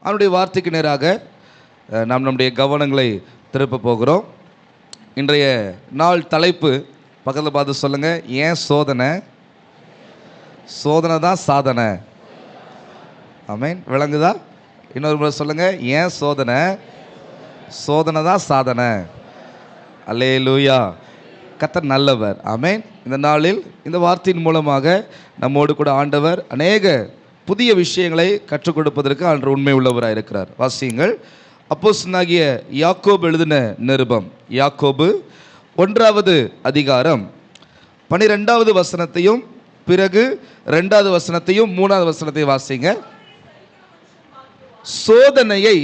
அவனுடைய வார்த்தைக்கு நேராக நாம் நம்முடைய கவனங்களை திருப்ப போகிறோம். இன்றைய நாள் தலைப்பு பக்கத்தில் பார்த்து சொல்லுங்கள், ஏன் சோதனை? சோதனை தான் சாதனை. ஆமென். விளங்குதா? இன்னொரு முறை சொல்லுங்கள், ஏன் சோதனை? சோதனை தான் சாதனை. அல்லேலூயா. கர்த்தர் நல்லவர். ஆமென். இந்த நாளில் இந்த வார்த்தையின் மூலமாக நம்மோடு கூட ஆண்டவர் அநேக புதிய விஷயங்களை கற்றுக் கொடுப்பதற்கு ஆண்டவர் உண்மை உள்ளவராக இருக்கிறார். வாசியுங்கள். அப்போஸ்தலனாகிய யாக்கோபு எழுதின நிருபம், யாக்கோபு 1வது அதிகாரம் 12வது வசனத்தையும் பிறகு 2வது வசனத்தையும் 3வது வசனத்தையும் வாசிங்க. சோதனையை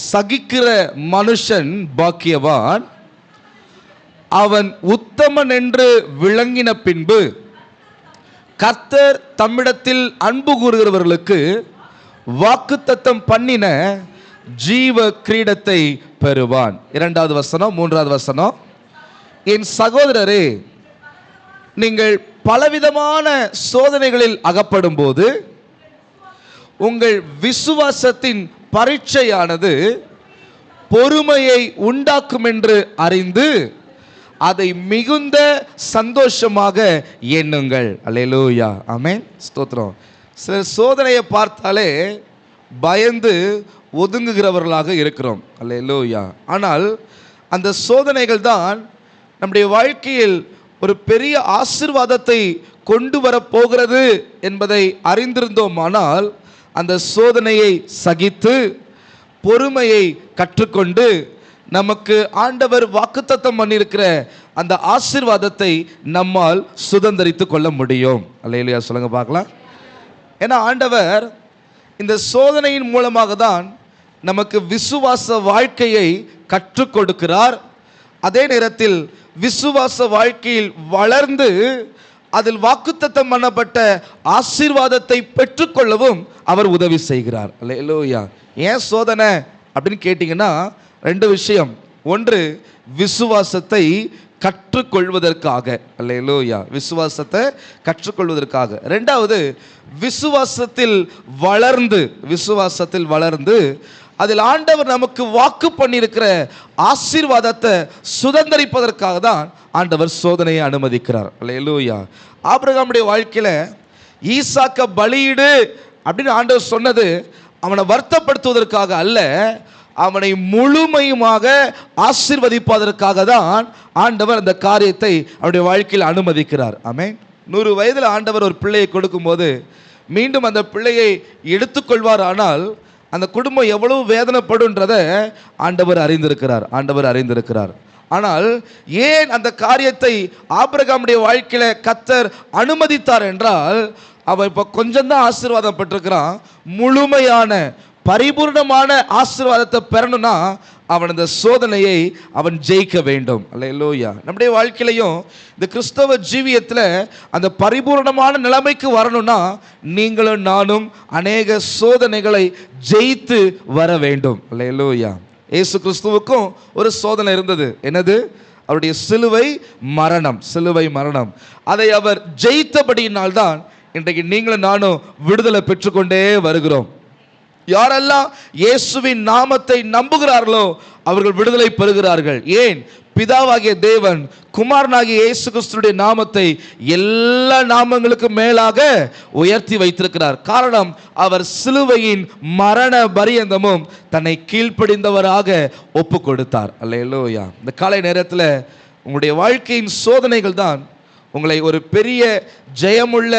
சகிக்கிற மனுஷன் பாக்கியவான், அவன் உத்தமன் என்று விளங்கின பின்பு கர்த்தர் தம்மிடத்தில் அன்பு கூறுகிறவர்களுக்கு வாக்குத்தத்தம் பண்ணின ஜீவ கிரீடத்தை பெறுவான். 2வது வசனம் 3வது வசனம். என் சகோதரரே, நீங்கள் பலவிதமான சோதனைகளில் அகப்படும் போது உங்கள் விசுவாசத்தின் பரீட்சையானது பொறுமையை உண்டாக்கும் என்று அறிந்து அதை மிகுந்த சந்தோஷமாக எண்ணுங்கள். அல்லேலூயா. ஆமென். ஸ்தோத்திரம். சில சோதனையை பார்த்தாலே பயந்து ஒதுங்குகிறவர்களாக இருக்கிறோம். அல்லேலூயா. ஆனால் அந்த சோதனைகள் தான் நம்முடைய வாழ்க்கையில் ஒரு பெரிய ஆசீர்வாதத்தை கொண்டு வரப்போகிறது என்பதை அறிந்திருந்தோமானால் அந்த சோதனையை சகித்து பொறுமையை கற்றுக்கொண்டு நமக்கு ஆண்டவர் வாக்குத்தத்தம் பண்ணியிருக்கிற அந்த ஆசீர்வாதத்தை நம்மால் சுதந்தரித்து கொள்ள முடியும். அல்லேலூயா. சொல்லுங்க பார்க்கலாம். ஏன்னா ஆண்டவர் இந்த சோதனையின் மூலமாக தான் நமக்கு விசுவாச வாழ்க்கையை கற்றுக் கொடுக்கிறார். அதே நேரத்தில் விசுவாச வாழ்க்கையில் வளர்ந்து அதில் வாக்குத்தத்தம் பண்ணப்பட்ட ஆசீர்வாதத்தை பெற்றுக்கொள்ளவும் அவர் உதவி செய்கிறார். அல்லேலூயா. ஏன் சோதனை அப்படின்னு கேட்டிங்கன்னா 2 விஷயம். ஒன்று, விசுவாசத்தை கற்றுக்கொள்வதற்காக. அல்லேலூயா. விசுவாசத்தை கற்றுக்கொள்வதற்காக. 2வது, விசுவாசத்தில் வளர்ந்து அதில் ஆண்டவர் நமக்கு வாக்கு பண்ணியிருக்கிற ஆசீர்வாதத்தை சுதந்தரிப்பதற்காக தான் ஆண்டவர் சோதனையை அனுமதிக்கிறார். அல்லேலூயா. ஆபிரகாமுடைய வாழ்க்கையில் ஈசாக்க பலியிடு அப்படின்னு ஆண்டவர் சொன்னது அவனை வருத்தப்படுத்துவதற்காக அல்ல, அவனை முழுமையுமாக ஆசீர்வதிப்பதற்காக தான் ஆண்டவர் அந்த காரியத்தை அவனுடைய வாழ்க்கையில் அனுமதிக்கிறார். ஆமென். 100 வயதில் ஆண்டவர் ஒரு பிள்ளையை கொடுக்கும்போது மீண்டும் அந்த பிள்ளையை எடுத்துக்கொள்வார். ஆனால் அந்த குடும்பம் எவ்வளவு வேதனைப்படுன்றதை ஆண்டவர் அறிந்திருக்கிறார். ஆனால் ஏன் அந்த காரியத்தை ஆபிரகாமுடைய வாழ்க்கையில கர்த்தர் அனுமதித்தார் என்றால், அவன் இப்போ கொஞ்சம் தான் ஆசீர்வாதம் பெற்றிருக்கிறான். முழுமையான பரிபூர்ணமான ஆசீர்வாதத்தை பெறணும்னா அவன் இந்த சோதனையை அவன் ஜெயிக்க வேண்டும். அல்லேலூயா. நம்முடைய வாழ்க்கையிலையும் இந்த கிறிஸ்தவ ஜீவியத்தில் அந்த பரிபூர்ணமான நிலைமைக்கு வரணும்னா நீங்களும் நானும் அநேக சோதனைகளை ஜெயித்து வர வேண்டும். அல்லேலூயா. இயேசு கிறிஸ்துவுக்கும் ஒரு சோதனை இருந்தது. என்னது? அவருடைய சிலுவை மரணம். அதை அவர் ஜெயித்தபடியினால்தான் இன்றைக்கு நீங்களும் நானும் விடுதலை பெற்றுக்கொண்டே வருகிறோம். யாரெல்லாம் இயேசுவின் நாமத்தை நம்புகிறார்களோ அவர்கள் விடுதலை பெறுகிறார்கள். ஏன்? பிதாவாகிய தேவன் குமாரனாகிய இயேசு கிறிஸ்துவின் நாமத்தை எல்லா நாமங்களுக்கும் மேலாக உயர்த்தி வைத்திருக்கிறார். காரணம், அவர் சிலுவையின் மரண பரியந்தமும் தன்னை கீழ்ப்படிந்தவராக ஒப்பு கொடுத்தார். அல்லேலூயா. இந்த காலை நேரத்தில் உங்களுடைய வாழ்க்கையின் சோதனைகள் தான் உங்களை ஒரு பெரிய ஜெயமுள்ள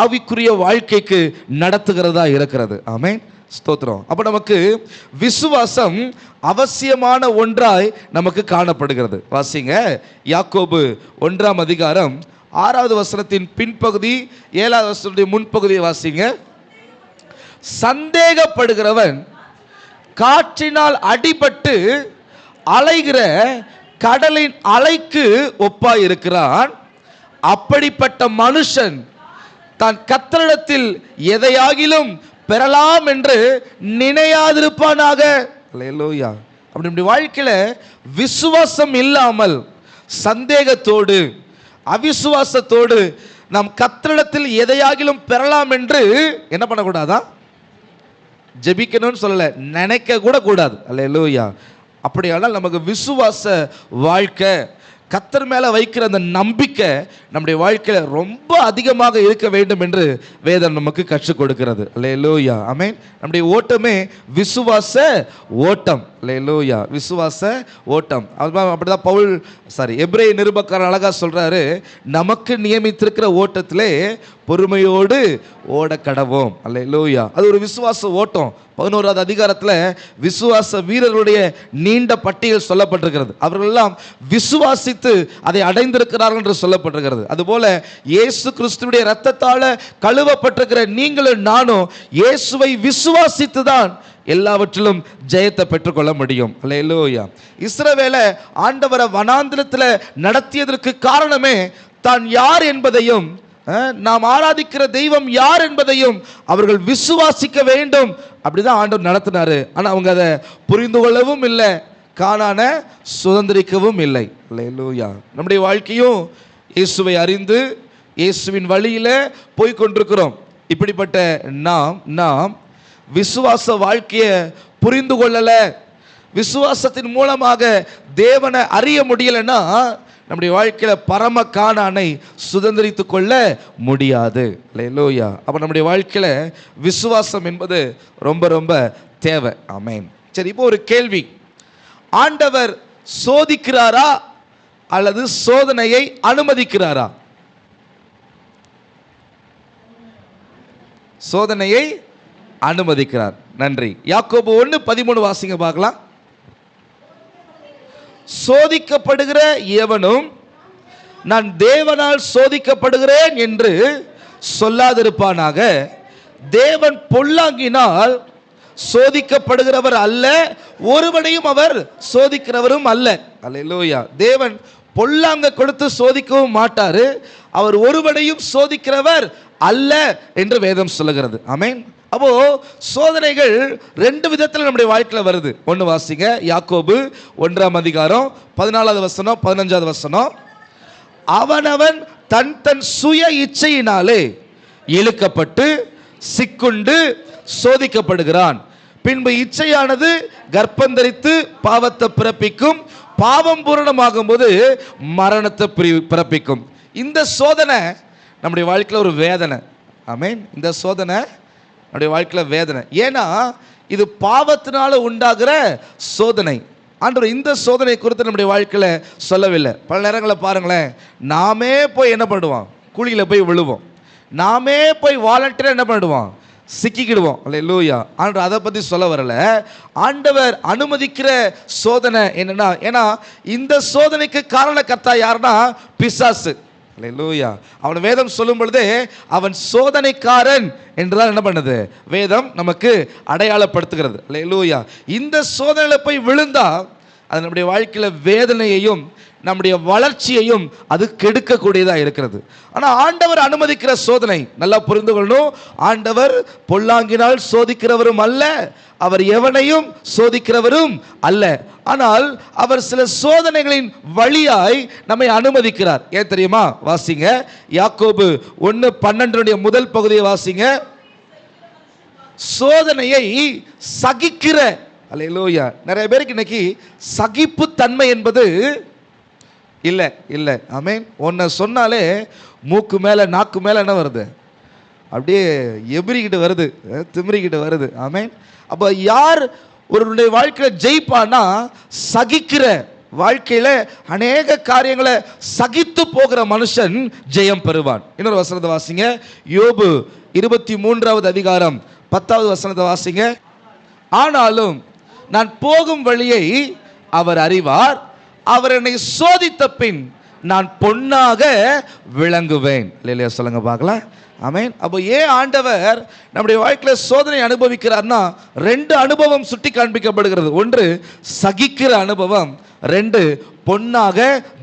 ஆவிக்குரிய வாழ்க்கைக்கு நடத்துகிறதா இருக்கிறது. ஆமென். ஸ்தோத்திரம். அப்ப நமக்கு விசுவாசம் அவசியமான ஒன்றாய் நமக்கு காணப்படுகிறது. வாசிங்க. யாக்கோபு 1ஆம் அதிகாரம் 6வது வசனத்தின் பின்பகுதி 7வது வசனத்தின் முன்பகுதியை வாசிங்க. சந்தேகப்படுகிறவன் காற்றினால் அடிபட்டு அலைகிற கடலின் அலைக்கு ஒப்பாயிருக்கிறான். அப்படிப்பட்ட மனுஷன் தான் கர்த்தரிடத்தில் எதையாகிலும் பெறலாம் என்று நினையாதிருப்பானாக. அல்லேலூயா. அப்படி வாழ்க்கையில விசுவாசம் இல்லாமல் சந்தேகத்தோடு அவிசுவாசத்தோடு நாம் கர்த்தரிடத்தில் எதையாகிலும் பெறலாம் என்று என்ன பண்ணக்கூடாதா? ஜெபிக்கணும்னு சொல்லலை, நினைக்க கூட கூடாது. அல்லேலூயா. அப்படியானால் நமக்கு விசுவாச வாழ்க்கை, கர்த்தர் மேலே வைக்கிற அந்த நம்பிக்கை நம்முடைய வாழ்க்கையில் ரொம்ப அதிகமாக இருக்க வேண்டும் என்று வேதம் நமக்கு கற்றுக் கொடுக்கிறது. அல்லேலூயா. ஆமென். நம்முடைய ஓட்டமே விசுவாச ஓட்டம். அல்லேலூயா. விசுவாச ஓட்டம். அப்படிதான் பவுல் எபிரேய நிருபக்காரர் அழகா சொல்றாரு, நமக்கு நியமித்திருக்கிற ஓட்டத்திலே பொறுமையோடு ஓட கடவோம். அல்லேலூயா. அது ஒரு விசுவாச ஓட்டம். 11வது அதிகாரத்தில் விசுவாச வீரர்களுடைய நீண்ட பட்டியல் சொல்லப்பட்டிருக்கிறது. அவர்கள் எல்லாம் விசுவாசித்து அதை அடைந்திருக்கிறார்கள் என்று சொல்லப்பட்டிருக்கிறது. அதுபோல இயேசு கிறிஸ்துவுடைய இரத்தத்தால கழுவப்பட்டிருக்கிற நீங்களும் நானும் இயேசுவை விசுவாசித்து தான் எல்லாவற்றிலும் ஜெயத்தை பெற்றுக்கொள்ள முடியும். அல்லேலூயா. இஸ்ரவேலை ஆண்டவரை வனாந்திரத்தில் நடத்தியதற்கு காரணமே தான் யார் என்பதையும் நாம் ஆராதிக்கிற தெய்வம் யார் என்பதையும் அவர்கள் விசுவாசிக்க வேண்டும். அப்படிதான் ஆண்டவர் நடத்தினாரு. ஆனால் அவங்க அதை புரிந்து கொள்ளவும் இல்லை, கானான சுதந்திரிக்கவும் இல்லை. அல்லேலூயா. நம்முடைய வாழ்க்கையும் இயேசுவை அறிந்து இயேசுவின் வழியில போய் கொண்டிருக்கிறோம். இப்படிப்பட்ட நாம் விசுவாச வாழ்க்கையை புரிந்து கொள்ளல, விசுவாசத்தின் மூலமாக தேவனை அறிய முடியலைன்னா நம்முடைய வாழ்க்கையில் பரம கானானை சுதந்திரித்து கொள்ள முடியாது. அல்லேலூயா. அப்போ நம்முடைய வாழ்க்கையில் விசுவாசம் என்பது ரொம்ப ரொம்ப தேவை. ஆமென். சரி, இப்போ ஒரு கேள்வி, ஆண்டவர் சோதிக்கிறாரா அல்லது சோதனையை அனுமதிக்கிறாரா? சோதனையை அனுமதிக்கிறார். நன்றி. யாக்கோபு 1:13 வாசிங்க பார்க்கலாம். சோதிக்கப்படுகிற எவனும் நான் தேவனால் சோதிக்கப்படுகிறேன் என்று சொல்லாதிருப்பானாக. தேவன் பொல்லாங்கினால் சோதிக்கப்படுகிறவர் அல்ல, ஒருவனையும் அவர் சோதிக்கிறவரும் அல்ல. அல்லேலூயா. தேவன் பொல்லாங்க கொடுத்து சோதிக்கவும் மாட்டாரு, அவர் ஒருவனையும் சோதிக்கிறவர் அல்ல என்று வேதம் சொல்லுகிறது. ஆமென். அப்போ சோதனைகள் ரெண்டு விதத்தில் நம்முடைய வாழ்க்கையில் வருது. ஒன்று வாசிங்க, யாக்கோபு 1ஆம் அதிகாரம் 14வது வசனம் 15வது வசனம். அவனவன் தன் தன் சுய இச்சையினாலே இழுக்கப்பட்டு சிக்குண்டு சோதிக்கப்படுகிறான். பின்பு இச்சையானது கர்ப்பந்தரித்து பாவத்தை பிறப்பிக்கும், பாவம் பூரணமாகும் போது மரணத்தை பிறப்பிக்கும். இந்த சோதனை நம்முடைய வாழ்க்கையில் ஒரு வேதனை. ஆமென். இந்த சோதனை நம்முடைய வாழ்க்கையில் வேதனை. ஏன்னா இது பாவத்தினால உண்டாகிற சோதனை. ஆண்டவர் இந்த சோதனை குறித்து நம்முடைய வாழ்க்கையில் சொல்லவில்லை. பல நேரங்களில் பாருங்களேன், நாமே போய் என்ன பண்ணுவோம், குழியில் போய் விழுவோம், நாமே போய் வாலண்டியராக என்ன பண்ணிடுவோம், சிக்கிக்கிடுவோம். அல்லேலூயா. ஆண்டவர் அதை பற்றி சொல்ல வரல. ஆண்டவர் அனுமதிக்கிற சோதனை என்னன்னா, ஏன்னா இந்த சோதனைக்கு காரணக்கர்த்தா யாருன்னா பிசாசு. அல்லேலூயா. அவன் வேதம் சொல்லும் பொழுதே அவன் சோதனைக்காரன் என்றுதான் என்ன பண்ணுது வேதம் நமக்கு அடையாளப்படுத்துகிறது. அல்லேலூயா. இந்த சோதனையில போய் விழுந்தா அது நம்முடைய வாழ்க்கையில் வேதனையையும் நம்முடைய வளர்ச்சியையும் அது கெடுக்கக்கூடியதாக இருக்கிறது. ஆனால் ஆண்டவர் அனுமதிக்கிற சோதனை நல்லா புரிந்து கொள்ளணும். ஆண்டவர் பொல்லாங்கினால் சோதிக்கிறவரும் அல்ல, அவர் எவனையும் சோதிக்கிறவரும் அல்ல. ஆனால் அவர் சில சோதனைகளின் வழியாய் நம்மை அனுமதிக்கிறார். ஏன் தெரியுமா? வாசிங்க, யாக்கோபு 1:12 முதல் பகுதியை வாசிங்க. சோதனையை சகிக்கிற, அல்லேலூயா. நிறைய பேருக்கு இன்னைக்கு சகிப்பு தன்மை என்பது இல்லை இல்லை. ஆமென். ஒன்றை சொன்னாலே மூக்கு மேலே நாக்கு மேலே என்ன வருது, அப்படியே எபிரிக்கிட்டு வருது, திமிரிக்கிட்டு வருது. ஆமென். அப்போ யார் ஒருவருடைய வாழ்க்கையில் ஜெயிப்பான்னா சகிக்கிற, வாழ்க்கையில் அநேக காரியங்களை சகித்து போகிற மனுஷன் ஜெயம் பெறுவான். இன்னொரு வசனத்தை வாசிங்க, யோபு 23வது அதிகாரம் 10வது வசனத்தை வாசிங்க. ஆனாலும் நான் போகும் வழியை அவர் அறிவார், அவர் என்னை சோதித்த பின் நான் பொன்னாக விளங்குவேன். இல்லையா? சொல்லுங்க பார்க்கலாம். ஆமென். அப்போ ஏன் ஆண்டவர் நம்முடைய வாழ்க்கையில் சோதனை அனுபவிக்கிறார்னா, ரெண்டு அனுபவம் சுட்டி காண்பிக்கப்படுகிறது. ஒன்று சகிக்கிற அனுபவம், ரெண்டு பொன்னாக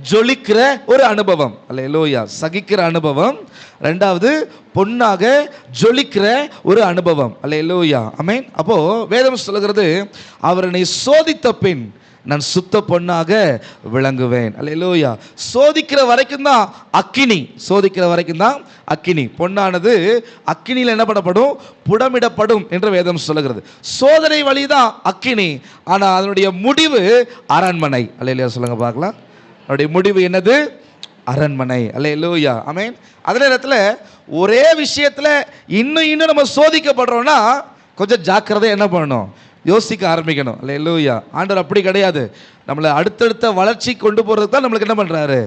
ஜொலிக்கிற ஒரு அனுபவம். அல்லேலூயா. சகிக்கிற அனுபவம், ரெண்டாவது பொன்னாக ஜொலிக்கிற ஒரு அனுபவம். அல்லேலூயா. ஆமென். அப்போ வேதம் சொல்லுகிறது, அவர் என்னை சோதித்த பின் நான் சுத்த பொண்ணாக விளங்குவேன். அல்லேலூயா. சோதிக்கிற வரைக்கும் தான் அக்கினி, சோதிக்கிற வரைக்கும் தான் அக்கினி. பொன்னானது அக்கினியில் என்ன பண்ணப்படும்? புடமிடப்படும் என்று வேதம் சொல்லுகிறது. சோதனை வழிதான் அக்கினி, ஆனால் அதனுடைய முடிவு அரண்மனை. அல்லேலூயா சொல்லுங்க பார்க்கலாம். அதனுடைய முடிவு என்னது? அரண்மனை. அல்லேலூயா. ஆமென். அதே நேரத்தில் ஒரே விஷயத்தில் இன்னும் நம்ம சோதிக்கப்படுறோம்னா கொஞ்சம் ஜாக்கிரதையாக என்ன பண்ணணும்? யோசிக்க ஆரம்பிக்கணும். அல்லேலூயா. ஆண்டவர் அப்படி கிடையாது. நம்மளை அடுத்தடுத்த வளர்ச்சி கொண்டு போகிறதுக்கு தான் நம்மளுக்கு என்ன பண்ணுறாரு?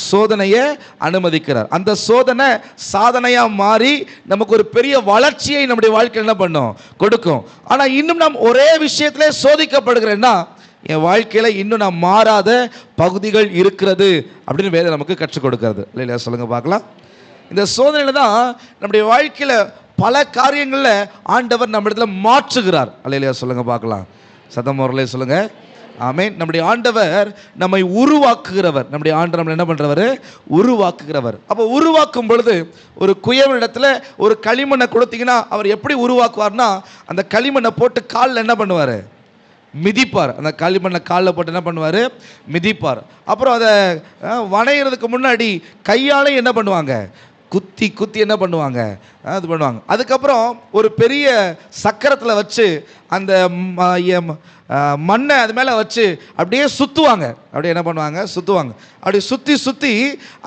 சோதனையை அனுமதிக்கிறார். அந்த சோதனை சாதனையாக மாறி நமக்கு ஒரு பெரிய வளர்ச்சியை நம்முடைய வாழ்க்கையில் என்ன பண்ணும்? கொடுக்கும். ஆனால் இன்னும் நாம் ஒரே விஷயத்திலே சோதிக்கப்படுகிறேன்னா என் வாழ்க்கையில் இன்னும் நான் மாறாத பகுதிகள் இருக்கிறது அப்படின்னு வேதம் நமக்கு கற்றுக் கொடுக்கிறது. இல்லையா சொல்லுங்க பார்க்கலாம். இந்த சோதனையில் தான் நம்முடைய வாழ்க்கையில் பல காரியங்களில் ஆண்டவர் நம்ம இடத்துல மாற்றுகிறார். அல்லையா சொல்லுங்க பார்க்கலாம். சத்தம் முறையிலே சொல்லுங்க. ஆமென். நம்முடைய ஆண்டவர் நம்மை உருவாக்குகிறவர். நம்முடைய ஆண்டவர் நம்ம என்ன பண்ணுறவர்? உருவாக்குகிறவர். அப்போ உருவாக்கும் பொழுது ஒரு குயவனிடத்தில் ஒரு களிமண்ணை கொடுத்தீங்கன்னா அவர் எப்படி உருவாக்குவார்னா அந்த களிமண்ணை போட்டு காலில் என்ன பண்ணுவார்? மிதிப்பார். அந்த களிமண்ணை காலில் போட்டு என்ன பண்ணுவார்? மிதிப்பார். அப்புறம் அதை வணையிறதுக்கு முன்னாடி கையாலே என்ன பண்ணுவாங்க? குத்தி குத்தி என்ன பண்ணுவாங்க? அது பண்ணுவாங்க. அதுக்கப்புறம் ஒரு பெரிய சக்கரத்தில் வச்சு அந்த மண்ணை அது மேலே வச்சு அப்படியே சுற்றுவாங்க. அப்படியே என்ன பண்ணுவாங்க? சுற்றுவாங்க. அப்படி சுற்றி சுற்றி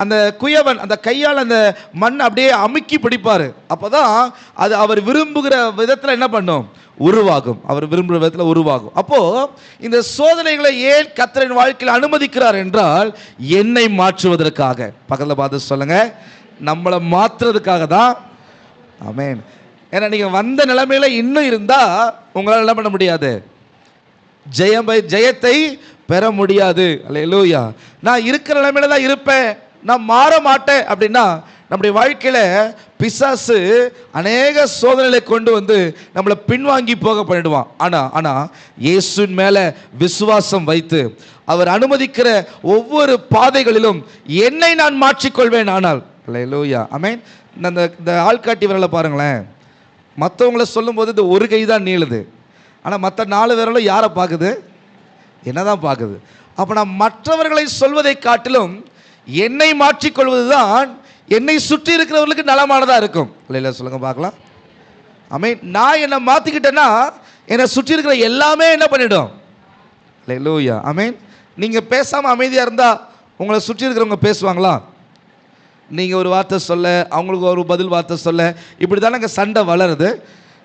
அந்த குயவன் அந்த கையால் அந்த மண்ணை அப்படியே அமுக்கி பிடிப்பார். அப்போ தான் அது அவர் விரும்புகிற விதத்தில் என்ன பண்ணும்? உருவாகும். அவர் விரும்புகிற விதத்தில் உருவாகும். அப்போது இந்த சோதனைகளை ஏன் கர்த்தரின் வாழ்க்கையில் அனுமதிக்கிறார் என்றால் என்னை மாற்றுவதற்காக. பக்கத்தில் பார்த்து சொல்லுங்க. நம்மளை மாற்றுறதுக்காக தான். ஆமென். ஏன்னா நீங்கள் வந்த நிலைமையில இன்னும் இருந்தால் உங்களால் என்ன பண்ண முடியாது? ஜெயத்தை பெற முடியாது. அல்லேலூயா. நான் இருக்கிற நிலைமையில தான் இருப்பேன், நான் மாற மாட்டேன் அப்படின்னா நம்முடைய வாழ்க்கையில் பிசாசு அநேக சோதனைகளை கொண்டு வந்து நம்மளை பின்வாங்கி போக பண்ணிடுவான். ஆனால் இயேசுவின் மேலே விசுவாசம் வைத்து அவர் அனுமதிக்கிற ஒவ்வொரு பாதைகளிலும் என்னை நான் மாற்றிக்கொள்வேன். ஆனால் அல்லேலூயா. ஆமென். இந்த ஆள்காட்டி விரலை பாருங்களேன். மற்றவங்களை சொல்லும்போது இந்த ஒரு கை தான் நீளுது, ஆனால் மற்ற 4 விரலும் யாரை பார்க்குது? என்ன தான் பார்க்குது. அப்போ நான் மற்றவர்களை சொல்வதை காட்டிலும் என்னை மாற்றிக்கொள்வது தான் என்னை சுற்றி இருக்கிறவர்களுக்கு நலமானதாக இருக்கும். இல்லை சொல்லுங்க பார்க்கலாம். ஆமென். நான் என்னை மாற்றிக்கிட்டேன்னா என்னை சுற்றி இருக்கிற எல்லாமே என்ன பண்ணிடும்? அல்லேலூயா. ஆமென். நீங்கள் பேசாமல் அமைதியாக இருந்தால் உங்களை சுற்றி இருக்கிறவங்க பேசுவாங்களா? நீங்கள் ஒரு வார்த்தை சொல்ல, அவங்களுக்கு ஒரு பதில் வார்த்தை சொல்ல, இப்படி தானே அங்கே சண்டை வளருது.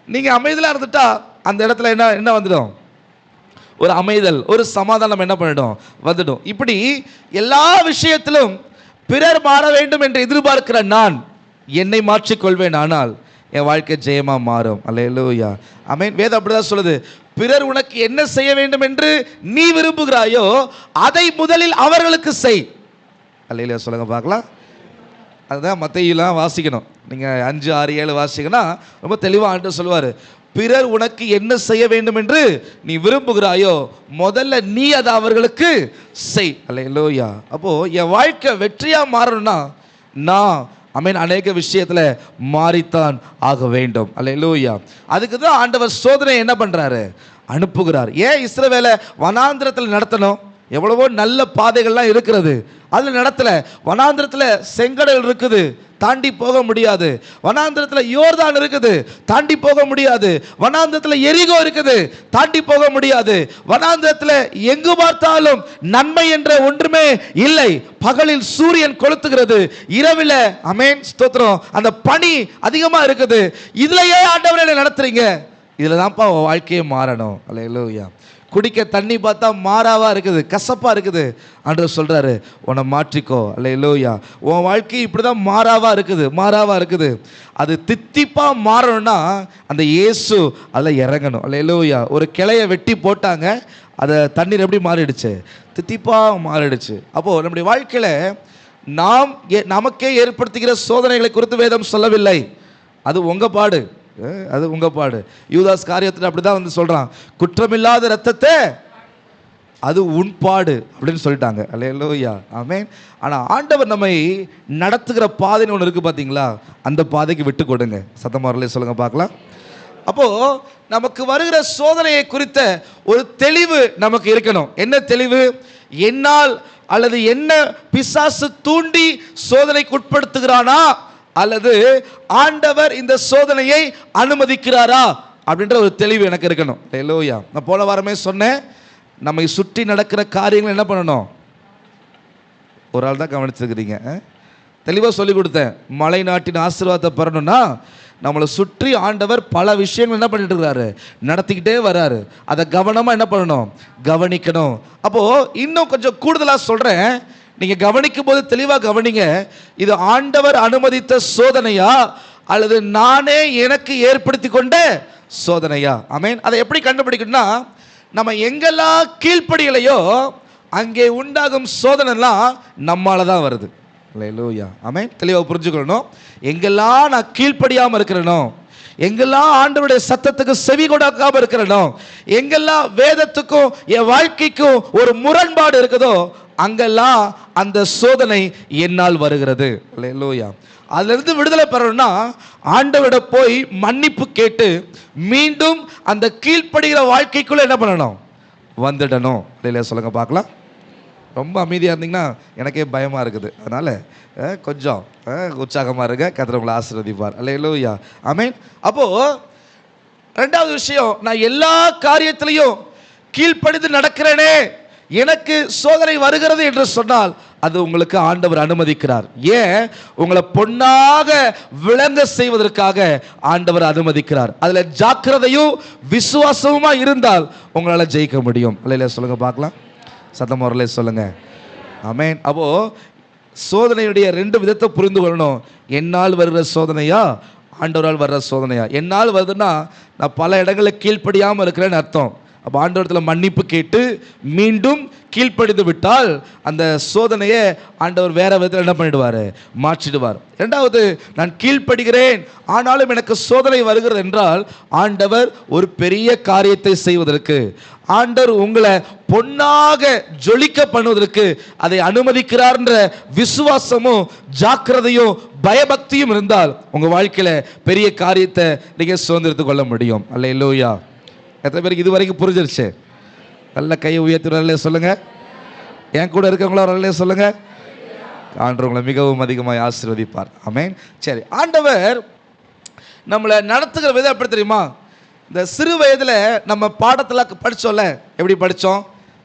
நீங்கள் அமைதியாக இருந்துட்டா அந்த இடத்துல என்ன வந்துடும்? ஒரு அமைதல், ஒரு சமாதானம் என்ன பண்ணிடும்? வந்துடும். இப்படி எல்லா விஷயத்திலும் பிறர் மாற வேண்டும் என்று எதிர்பார்க்கிற நான் என்னை மாற்றிக்கொள்வேன். ஆனால் என் வாழ்க்கை ஜெயமாக மாறும். அல்லேலூயா. ஆமென். வேதம் அப்படிதான் சொல்லுது. பிறர் உனக்கு என்ன செய்ய வேண்டும் என்று நீ விரும்புகிறாயோ அதை முதலில் அவர்களுக்கு செய். அல்லேலூயா சொல்லுங்க பார்க்கலாம். அதுதான் மத்தேயுலாம் வாசிக்கணும். நீங்கள் 5, 6, 7 வாசிங்கன்னா ரொம்ப தெளிவாக ஆண்டு சொல்லுவார். பிறர் உனக்கு என்ன செய்ய வேண்டும் என்று நீ விரும்புகிறாயோ முதல்ல நீ அதை அவர்களுக்கு செய். அல்லேலூயா. அப்போது என் வாழ்க்கை வெற்றியாக மாறணும்னா நான் அநேக விஷயத்தில் மாறித்தான் ஆக வேண்டும். அல்லேலூயா. அதுக்கு தான் ஆண்டவர் சோதனை என்ன பண்ணுறாரு? அனுப்புகிறார். ஏன் இஸ்ரவேலை வனாந்திரத்தில் நடத்தணும்? எவ்வளவோ நல்ல பாதைகள்லாம் இருக்கிறது, அதில் நடத்தலை. வனாந்திரத்தில் செங்கடல் இருக்குது, தாண்டி போக முடியாது. வனாந்திரத்தில் யோர்தான் இருக்குது, தாண்டி போக முடியாது. வனாந்திரத்தில் எரிகோ இருக்குது, தாண்டி போக முடியாது. வனாந்திரத்தில் எங்கு பார்த்தாலும் நன்மை என்ற ஒன்றுமே இல்லை. பகலில் சூரியன் கொளுத்துகிறது, இரவில் ஆமென் ஸ்தோத்திரம் அந்த பனி அதிகமாக இருக்குது. இதுலயே ஆண்டவரை நடத்துறீங்க. இதில் தான்ப்பா வாழ்க்கையே மாறணும். அல்லேலூயா. குடிக்க தண்ணி பார்த்தா மாறாவா இருக்குது, கசப்பாக இருக்குது. ஆண்டவர் சொல்கிறாரு உன்னை மாற்றிக்கோ. அல்லேலூயா. உன் வாழ்க்கை இப்படி தான் மாறாவா இருக்குது. அது தித்திப்பாக மாறணும்னா அந்த இயேசு அதில் இறங்கணும். அல்லேலூயா. ஒரு கிளையை வெட்டி போட்டாங்க, அதை தண்ணீர் எப்படி மாறிடுச்சு? தித்திப்பாக மாறிடுச்சு. அப்போது நம்முடைய வாழ்க்கையில் நமக்கே ஏற்படுத்துகிற சோதனைகளை குறித்து வேதம் சொல்லவில்லை. அது உங்கள் பாடு, அது உங்கள் பாடு. யூதாஸ் காரியத்தில் அப்படி தான் வந்து சொல்கிறான், குற்றமில்லாத இரத்தத்தை அது உன் பாடு அப்படின்னு சொல்லிட்டாங்க. அல்லேலூயா. ஆமென். ஆனால் ஆண்டவர் நம்மை நடத்துகிற பாதைன்னு ஒன்று இருக்குது பார்த்தீங்களா? அந்த பாதைக்கு விட்டு கொடுங்க. சத்தமாரிலே சொல்லுங்க பார்க்கலாம். அப்போ நமக்கு வருகிற சோதனையை குறித்த ஒரு தெளிவு நமக்கு இருக்கணும். என்ன தெளிவு? என்னால் அல்லது என்ன பிசாசு தூண்டி சோதனைக்கு உட்படுத்துகிறானா, அல்லது ஆண்டவர் இந்த சோதனையை அனுமதிக்கிறாரா அப்படின்ற ஒரு தெளிவு எனக்கு இருக்கணும். ஹல்லேலூயா. நான் போன வாரமே சொன்னேன், நம்மை சுற்றி நடக்கிற காரியங்கள் என்ன பண்ணணும்? ஒரு ஆள் தான் கவனிச்சிருக்கிறீங்க. தெளிவாக சொல்லி கொடுத்தேன். மலை நாட்டின் ஆசீர்வாதத்தை பெறணும்னா நம்மளை சுற்றி ஆண்டவர் பல விஷயங்கள் என்ன பண்ணிட்டு இருக்கிறாரு, நடத்திக்கிட்டே வர்றாரு. அதை கவனமாக என்ன பண்ணணும்? கவனிக்கணும். அப்போது இன்னும் கொஞ்சம் கூடுதலாக சொல்கிறேன், நீங்கள் கவனிக்கும் போது தெளிவாக கவனிங்க. இது ஆண்டவர் அனுமதித்த சோதனையா அல்லது நானே எனக்கு ஏற்படுத்தி கொண்ட சோதனையா? ஆமென். அதை எப்படி கண்டுபிடிக்கணும்னா, நம்ம எங்கெல்லாம் கீழ்ப்படியலையோ அங்கே உண்டாகும் சோதனைலாம் நம்மால தான் வருது. ஹல்லேலூயா. ஆமென். தெளிவாக புரிஞ்சுக்கணும். எங்கெல்லாம் நான் கீழ்ப்படியாமல் இருக்கிறேனோ, எங்கெல்லாம் ஆண்டவருடைய சத்தத்துக்கு செவி கொடுக்காம இருக்கிறேனோ, எங்கெல்லாம் வேதத்துக்கும் என் வாழ்க்கைக்கும் ஒரு முரண்பாடு இருக்குதோ, அங்கெல்லாம் அந்த சோதனை என்னால் வருகிறது. ஹல்லேலூயா. அதிலிருந்து விடுதலை பெறணும்னா ஆண்டவரிட போய் மன்னிப்பு கேட்டு மீண்டும் அந்த கீழ்ப்படுகிற வாழ்க்கைக்குள்ள என்ன பண்ணணும்? வந்துடணும். இல்லையா? சொல்லுங்க பார்க்கலாம். ரொம்ப அமைதியாக இருந்தீங்கன்னா எனக்கே பயமாக இருக்குது. அதனால் கொஞ்சம் உற்சாகமாக இருங்க. கர்த்தர் உங்களை ஆசீர்வதிப்பார். ஹல்லேலூயா. ஆமென். அப்போது ரெண்டாவது விஷயம், நான் எல்லா காரியத்திலையும் கீழ்ப்படிந்து நடக்கிறேனே, எனக்கு சோதனை வருகிறது என்று சொன்னால் அது உங்களுக்கு ஆண்டவர் அனுமதிக்கிறார். ஏன்? உங்களை பொன்னாக விளங்க செய்வதற்காக ஆண்டவர் அனுமதிக்கிறார். அதில் ஜாக்கிரதையும் விசுவாசமுமா இருந்தால் உங்களால் ஜெயிக்க முடியும். இல்லையா? சொல்லுங்க பார்க்கலாம். சத்தம் வரல சொல்லுங்க. ஆமென். அப்போ சோதனையுடைய ரெண்டு விதத்தை புரிந்து கொள்ளணும். என்னால் வருகிற சோதனையா, ஆண்டவரால் வர்ற சோதனையா? என்னால் வருதுன்னா நான் பல இடங்களில் கீழ்ப்படியாமல் இருக்கிறேன்னு அர்த்தம். அப்போ ஆண்டவரத்தில் மன்னிப்பு கேட்டு மீண்டும் கீழ்ப்படிந்து விட்டால் அந்த சோதனையை ஆண்டவர் வேற விதத்தில் என்ன பண்ணிடுவார்? மாற்றிடுவார். ரெண்டாவது, நான் கீழ்ப்படுகிறேன் ஆனாலும் எனக்கு சோதனை வருகிறது என்றால் ஆண்டவர் ஒரு பெரிய காரியத்தை செய்வதற்கு, ஆண்டவர் உங்களை பொன்னாக ஜொலிக்க பண்ணுவதற்கு அதை அனுமதிக்கிறார்ன்ற விசுவாசமும் ஜாக்கிரதையும் பயபக்தியும் இருந்தால் உங்க வாழ்க்கையில பெரிய காரியத்தை நீங்க சுதந்திரத்து கொள்ள முடியும். அல்லேலூயா. எத்தனை பேருக்கு இது வரைக்கும் புரிஞ்சிருச்சு? நல்ல கையை உயர்த்தி சொல்லுங்க. என் கூட இருக்கவங்களா சொல்லுங்க. ஆண்டவர் உங்களை மிகவும் அதிகமாக ஆசீர்வதிப்பார். ஆமென். சரி, ஆண்டவர் நம்மளை நடத்துகிற விதம் எப்படி தெரியுமா? இந்த சிறு வயதில் நம்ம பாடத்தில் படித்தோம்ல, எப்படி படித்தோம்?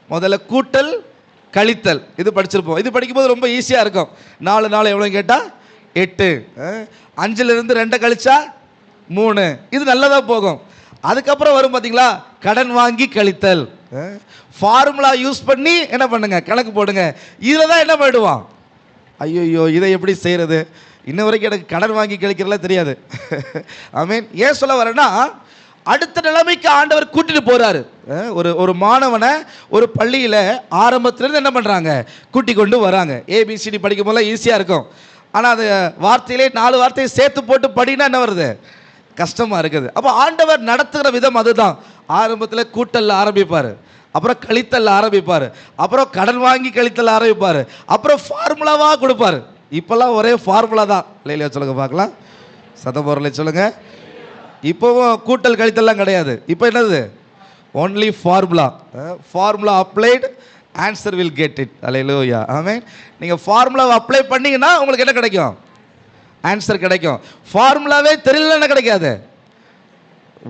முதல்ல கூட்டல் கழித்தல் இது படிச்சிருப்போம். இது படிக்கும்போது ரொம்ப ஈஸியாக இருக்கும். 4 4 எவ்வளோ கேட்டால் 8, 5லிருந்து 2 கழிச்சா 3, இது நல்லதாக போகும். அதுக்கப்புறம் வரும் பார்த்தீங்களா, கடன் வாங்கி கழித்தல். ஃபார்முலா யூஸ் பண்ணி என்ன பண்ணுங்க, கணக்கு போடுங்க. இதில் தான் என்ன பண்ணிடுவான், ஐயோ இதை எப்படி செய்கிறது, இன்ன வரைக்கும் எனக்கு கடன் வாங்கி கழிக்கிறதுலாம் தெரியாது. ஐ மீன் ஏன் சொல்ல வரேன்னா, அடுத்த நிலைமைக்கு ஆண்டவர் கூட்டிட்டு போறாரு. ஒரு மாணவனை ஒரு பள்ளியில் ஆரம்பத்திலேருந்து என்ன பண்ணுறாங்க, கூட்டி கொண்டு வராங்க. ஏபிசிடி படிக்கும் போதெல்லாம் ஈஸியாக இருக்கும். ஆனால் அது வார்த்தையிலே 4 வார்த்தையை சேர்த்து போட்டு படினா என்ன வருது, கஷ்டமாக இருக்குது. அப்போ ஆண்டவர் நடத்துகிற விதம் அதுதான். ஆரம்பத்தில் கூட்டல்ல ஆரம்பிப்பார், அப்புறம் கழித்தல் ஆரம்பிப்பார், அப்புறம் கடன் வாங்கி கழித்தல் ஆரம்பிப்பார், அப்புறம் ஃபார்முலாவாக கொடுப்பார். இப்போல்லாம் ஒரே ஃபார்முலா தான். இல்லையா? சொல்லுங்க பார்க்கலாம். சதபொருளை சொல்லுங்க. இப்போவும் கூட்டல் கழித்தல்லாம் கிடையாது. இப்போ என்னது, only formula. Formula applied, answer will get it. அல்லேலூயா. ஆமென். நீங்கள் ஃபார்முலாவை அப்ளை பண்ணீங்கன்னா உங்களுக்கு என்ன கிடைக்கும், ஆன்சர் கிடைக்கும். ஃபார்முலாவே தெரியல என்ன கிடைக்காது,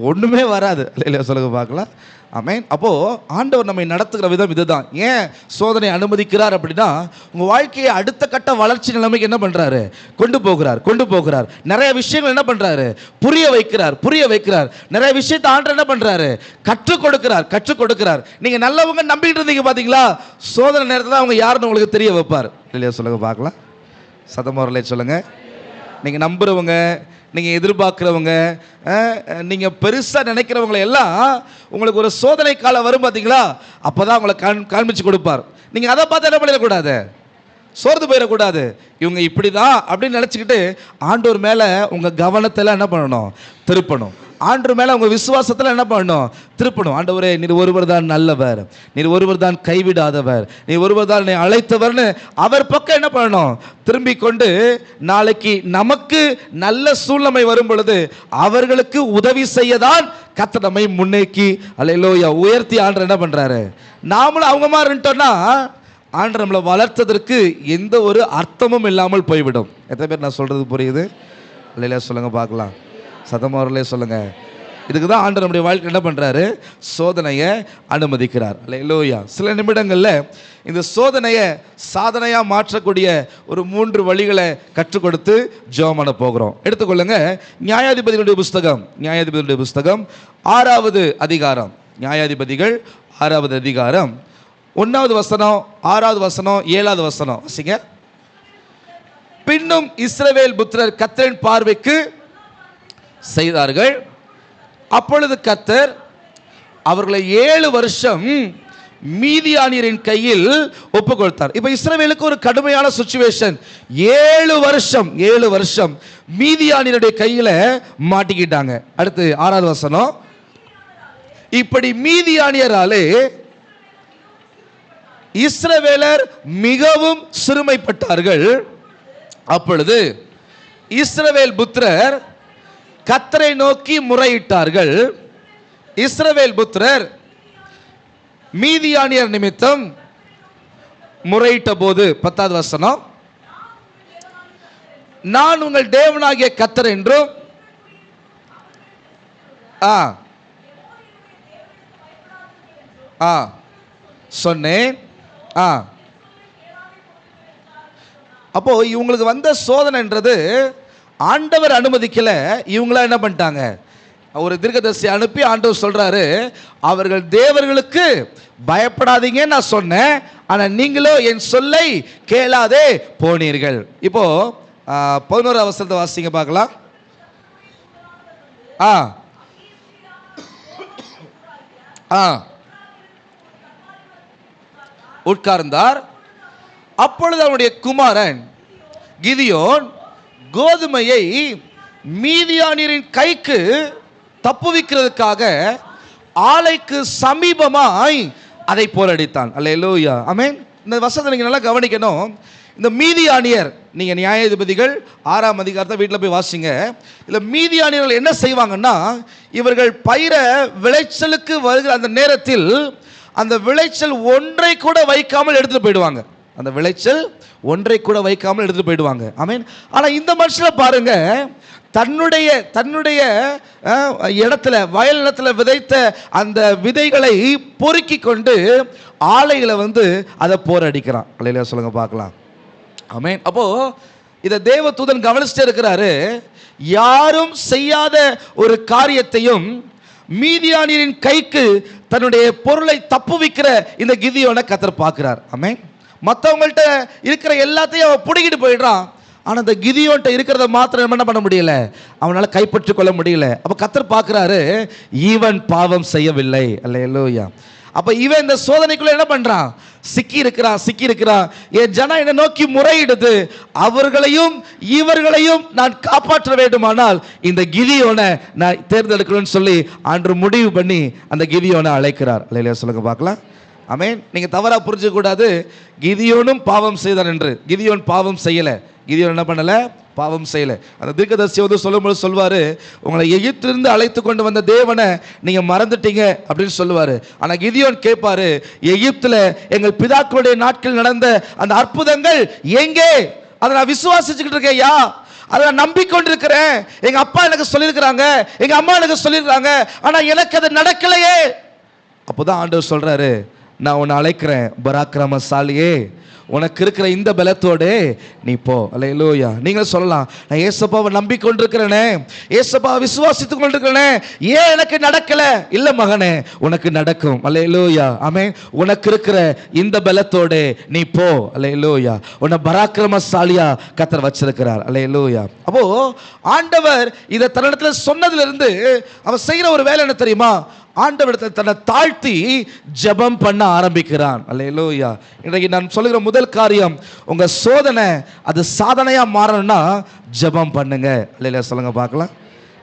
ஒன்றுமே வராது. இல்லையா? சொல்லுங்க பார்க்கலாம். ஆமென். அப்போது ஆண்டவர் நம்மை நடத்துகிற விதம் இதுதான். ஏன் சோதனை அனுமதிக்கிறார் அப்படின்னா, உங்கள் வாழ்க்கையை அடுத்த கட்ட வளர்ச்சி நிலைமைக்கு என்ன பண்ணுறாரு, கொண்டு போகிறார். நிறைய விஷயங்கள் என்ன பண்ணுறாரு, புரிய வைக்கிறார். நிறைய விஷயத்தை ஆண்டவர் என்ன பண்ணுறாரு, கற்றுக் கொடுக்கிறார். நீங்கள் நல்லவங்க நம்பிக்கிட்டு இருந்தீங்க பார்த்தீங்களா, சோதனை நேரத்தில் அவங்க யாருன்னு உங்களுக்கு தெரிய வைப்பார். இல்லையா? சொல்லுங்க பார்க்கலாம். சதமோரலே சொல்லுங்க. நீங்கள் நம்புகிறவங்க, நீங்கள் எதிர்பார்க்குறவங்க, நீங்கள் பெருசாக நினைக்கிறவங்களை எல்லாம் உங்களுக்கு ஒரு சோதனை காலம் வரும் பார்த்தீங்களா, அப்போ தான் உங்களை காண்பிச்சு கொடுப்பார். நீங்கள் அதை பார்த்து என்ன பண்ணிடக்கூடாது, சோர்ந்து போயிடக்கூடாது. இவங்க இப்படி தான் அப்படின்னு நினச்சிக்கிட்டு ஆண்டவர் மேலே உங்கள் கவனத்தில் என்ன பண்ணணும், திருப்பணும். ஆண்டவர் மேல உங்க விசுவாசத்துல என்ன பண்ணணும்? திருப்பணும். ஆண்டவரே, நீர் ஒருவர் தான் நல்லவர், நீர் ஒருவர் தான் கைவிடாதவர், நீர் ஒருவர் தான் என்னை அழைத்தவர்னு அவர் பக்கம் என்ன பண்ணணும்? திரும்பிக் கொண்டு நாளைக்கு நமக்கு நல்ல சூழ்நிலை வரும் பொழுது அவர்களுக்கு உதவி செய்யதான் கர்த்தர் நம்மை முன்னேக்கி அல்லேலூயா உயர்த்தி ஆண்டவர் என்ன பண்றாரு? நாமளும் அவங்க மாதிரி இருந்துட்டோம்னா ஆண்டவர் நம்மளை வளர்த்ததற்கு எந்த ஒரு அர்த்தமும் இல்லாமல் போய்விடும். எத்தனை பேர் நான் சொல்றது புரியுது? இல்லையா சொல்லுங்க பார்க்கலாம். சத்தமாவர்களே சொல்லுங்க. இதுக்கு தான் ஆண்டவர் நம்முடைய வாழ்க்கை என்ன பண்றாரு? சோதனையை அனுமதிக்கிறார். அல்லேலூயா. சில நிமிடங்கள்ல இந்த சோதனையை சாதனையா மாற்றக்கூடிய ஒரு 3 வழிகளை கற்றுக் கொடுத்து ஜெபம் பண்ண போகிறோம். எடுத்துக்கொள்ளுங்க. நியாயாதிபதிகளுடைய புஸ்தகம், நியாயாதிபதிகளுடைய புஸ்தகம் 6வது அதிகாரம். நியாயாதிபதிகள் 6வது அதிகாரம் 1வது வசனம், 6வது வசனம், 7வது வசனம் வாசிங்க. பின்னும் இஸ்ரவேல் புத்திரர் கர்த்தரின் பார்வைக்கு செய்தார்கள். அப்பொழுது கர்த்தர் அவர்களை 7 வருஷம் மீதியானியரின் கையில் ஒப்பு கொடுத்தார். இப்ப இஸ்ரவேலுக்கு ஒரு கடுமையான சிச்சுவேஷன். 7 வருஷம் மீதியானியருடைய கையில மாட்டிக்கிட்டாங்க. அடுத்து 6வது வசனம். இப்படி மீதியானியராலே இஸ்ரவேலர் மிகவும் சிறுமைப்பட்டார்கள். அப்பொழுது இஸ்ரவேல் புத்திரர் கர்த்தரை நோக்கி முறையிட்டார்கள். இஸ்ரவேல் புத்திரர் மீதியானியர் நிமித்தம் முறையிட்ட போது 10வது வசனம், நான் உங்கள் தேவனாகிய கர்த்தர் என்றும் சொன்னேன். அப்போ இவங்களுக்கு வந்த சோதனைன்றது ஆண்டவர் அனுமதிக்கல, இவங்களா என்ன பண்ணிட்டாங்க? ஒரு தீர்க்கதரிசி அனுப்பி ஆண்டவர் சொல்றாரு, அவர்கள் தேவர்களுக்கு பயப்படாதீங்க நான் சொன்னேன், ஆனா நீங்களோ என் சொல்லை கேளாதே போனீர்கள். இப்போ 11வது வசனத்தை வாசிங்க பார்க்கலாம். உட்கார்ந்தார். அப்பொழுது அவனுடைய குமாரன் கிதியோன் கோதுமையை மீதியானியரின் கைக்கு தப்புவிக்கிறதுக்காக ஆலைக்கு சமீபமாய் அதை போரடித்தான். அல்லேலூயா, ஆமென். இந்த வசனத்தை நீங்க நல்லா கவனிக்கணும். இந்த மீதியானியர், நீங்க நியாயாதிபதிகள் 6ஆம் அதிகாரத்தை வீட்டில் போய் வாசிங்க. இல்ல மீதியானியர்கள் என்ன செய்வாங்கன்னா, இவர்கள் பயிர விளைச்சலுக்கு வருகிற அந்த நேரத்தில் அந்த விளைச்சல் ஒன்றை கூட வைக்காமல் எடுத்துட்டு போயிடுவாங்க. அந்த விளைச்சல் ஒன்றை கூட வைக்காமல் எடுத்துட்டு போயிடுவாங்க. ஆமென். ஆனா இந்த மனுஷனை பாருங்க, தன்னுடைய இடத்துல வயல் நிலத்துல விதைத்த அந்த விதைகளை பொறுக்கி கொண்டு ஆலைகளை அதை போரடிக்கிறான். அல்லேலூயா சொல்லுங்க பார்க்கலாம். ஆமென். அப்போ இதை தேவதூதன் கவனிச்சுட்டே இருக்கிறாரு. யாரும் செய்யாத ஒரு காரியத்தையும் மீதியானியரின் கைக்கு தன்னுடைய பொருளை தப்புவிக்கிற இந்த கிதியோனை கர்த்தர் பார்க்கிறார். ஆமென். மற்றவங்கள்ட்ட இருக்கிற எல்லாத்தையும் அவன் பிடிக்கிட்டு போயிடுறான். ஆனால் அந்த கிதியோன்ட்ட இருக்கிறத மாத்திரம் என்ன பண்ண முடியல, அவனால் கைப்பற்றி கொள்ள முடியல. அப்போ கர்த்தர் பார்க்குறாரு, இவன் பாவம் செய்யவில்லை. அல்லேலூயா. அப்போ இவன் இந்த சோதனைக்குள்ள என்ன பண்ணுறான்? சிக்கி இருக்கிறான். என் ஜனம் என்னை நோக்கி முறையிடுது, அவர்களையும் இவர்களையும் நான் காப்பாற்ற வேண்டுமானால் இந்த கிதியோனை நான் தேர்ந்தெடுக்கணும்னு சொல்லி அன்று முடிவு பண்ணி அந்த கிதியோனை அழைக்கிறார். அல்லேலூயா சொல்லுங்க பார்க்கலாம். ஆமென். நீங்க தவறா புரிஞ்சுக்க கூடாது. கிதியோனும் பாவம் செய்தான் என்று. கிதியோன் பாவம் செய்யல. கிதியோன் என்ன பண்ணல? பாவம் செய்யல. அந்த தீர்க்கதரிசி சொல்லும்போது சொல்வாரு, உங்களை எகிப்திலிருந்து அழைத்து கொண்டு வந்த தேவனை நீங்க மறந்துட்டீங்க அப்படின்னு சொல்லுவாரு. ஆனா கிதியோன் கேட்பாரு, எகிப்துல எங்கள் பிதாக்களுடைய நாட்கள் நடந்த அந்த அற்புதங்கள் எங்கே? அதை நான் விசுவாசிச்சுக்கிட்டு இருக்கேன், அதை நான் நம்பிக்கொண்டிருக்கிறேன். எங்க அப்பா எனக்கு சொல்லியிருக்கிறாங்க, எங்க அம்மா எனக்கு சொல்லியிருக்காங்க, ஆனா எனக்கு அது நடக்கலையே. அப்போதான் ஆண்டவர் சொல்றாரு, நான் உன்னை அழைக்கிறேன் பராக்கிரமசாலியே, உனக்கு இருக்கிற இந்த பலத்தோடு நீ போ. அல்லேலூயா. நீங்க சொல்லலாம், நான் ஏசப்பாவை நம்பிக்கொண்டிருக்கிறேனே, ஏசப்பாவை விசுவாசித்துக் கொண்டிருக்கிறேனே, ஏன் எனக்கு நடக்கல? இல்ல மகனே, உனக்கு நடக்கும். அல்லேலூயா. ஆமென். உனக்கு இருக்கிற இந்த பலத்தோடு நீ போ. அல்லேலூயா. உன்னை பராக்கிரமசாலியா கர்த்தர் வச்சிருக்கிறார். அல்லேலூயா. அப்போ ஆண்டவர் இதை தன்னிடத்துல சொன்னதிலிருந்து அவன் செய்யற ஒரு வேலை என்ன தெரியுமா? ஆண்டவரிடத்தை தன்னை தாழ்த்தி ஜெபம் பண்ண ஆரம்பிக்கிறான். அல்லேலூயா. இன்றைக்கு நான் சொல்லுகிற முதல் காரியம், உங்க சோதனை அது சாதனையா மாறணும்னா ஜெபம் பண்ணுங்க. அல்லேலூயா சொல்லுங்க பார்க்கலாம்.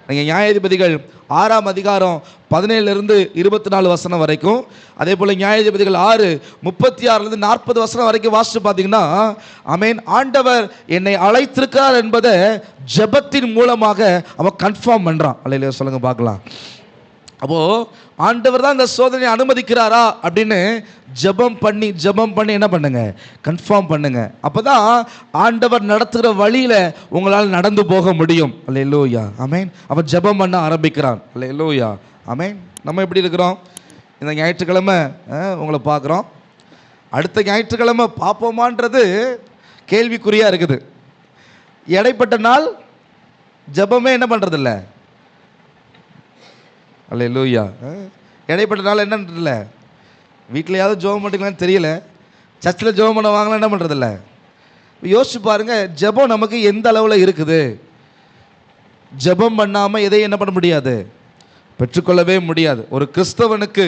நீங்கள் நியாயாதிபதிகள் 6ஆம் அதிகாரம் 17 24 வரைக்கும், அதே போல் நியாயாதிபதிகள் 6 36 வரைக்கும் வாசித்து பார்த்தீங்கன்னா, ஆமென், ஆண்டவர் என்னை அழைத்திருக்கிறார் என்பதை ஜெபத்தின் மூலமாக அவன் கன்ஃபார்ம் பண்ணுறான். அல்லேலூயா சொல்லுங்க பார்க்கலாம். அப்போது ஆண்டவர் தான் இந்த சோதனையை அனுமதிக்கிறாரா அப்படின்னு ஜெபம் பண்ணி என்ன பண்ணுங்க, கன்ஃபார்ம் பண்ணுங்க. அப்போ தான் ஆண்டவர் நடத்துகிற வழியில் உங்களால் நடந்து போக முடியும். அல்லேலூயா ஆமென். அப்போ ஜெபம் பண்ண ஆரம்பிக்கிறான். அல்லேலூயா ஆமென். நம்ம எப்படி இருக்கிறோம்? இந்த ஞாயிற்றுக்கிழமை உங்களை பார்க்குறோம். அடுத்த ஞாயிற்றுக்கிழமை பார்ப்போமான்றது கேள்விக்குறியாக இருக்குது. இடைப்பட்ட நாள் ஜெபமே என்ன பண்ணுறதில்ல. அல்லேலூயா. இடைப்பட்ட நாள் என்னன்றதில்ல, வீட்டிலையாவது ஜெபம் பண்ணிக்கலான்னு தெரியல, சர்ச்சில் ஜெபம் பண்ண வாங்கலாம் என்ன பண்ணுறதில்ல. யோசிச்சு பாருங்க, ஜெபம் நமக்கு எந்த அளவில் இருக்குது. ஜெபம் பண்ணாமல் எதையும் என்ன பண்ண முடியாது, பெற்றுக்கொள்ளவே முடியாது. ஒரு கிறிஸ்தவனுக்கு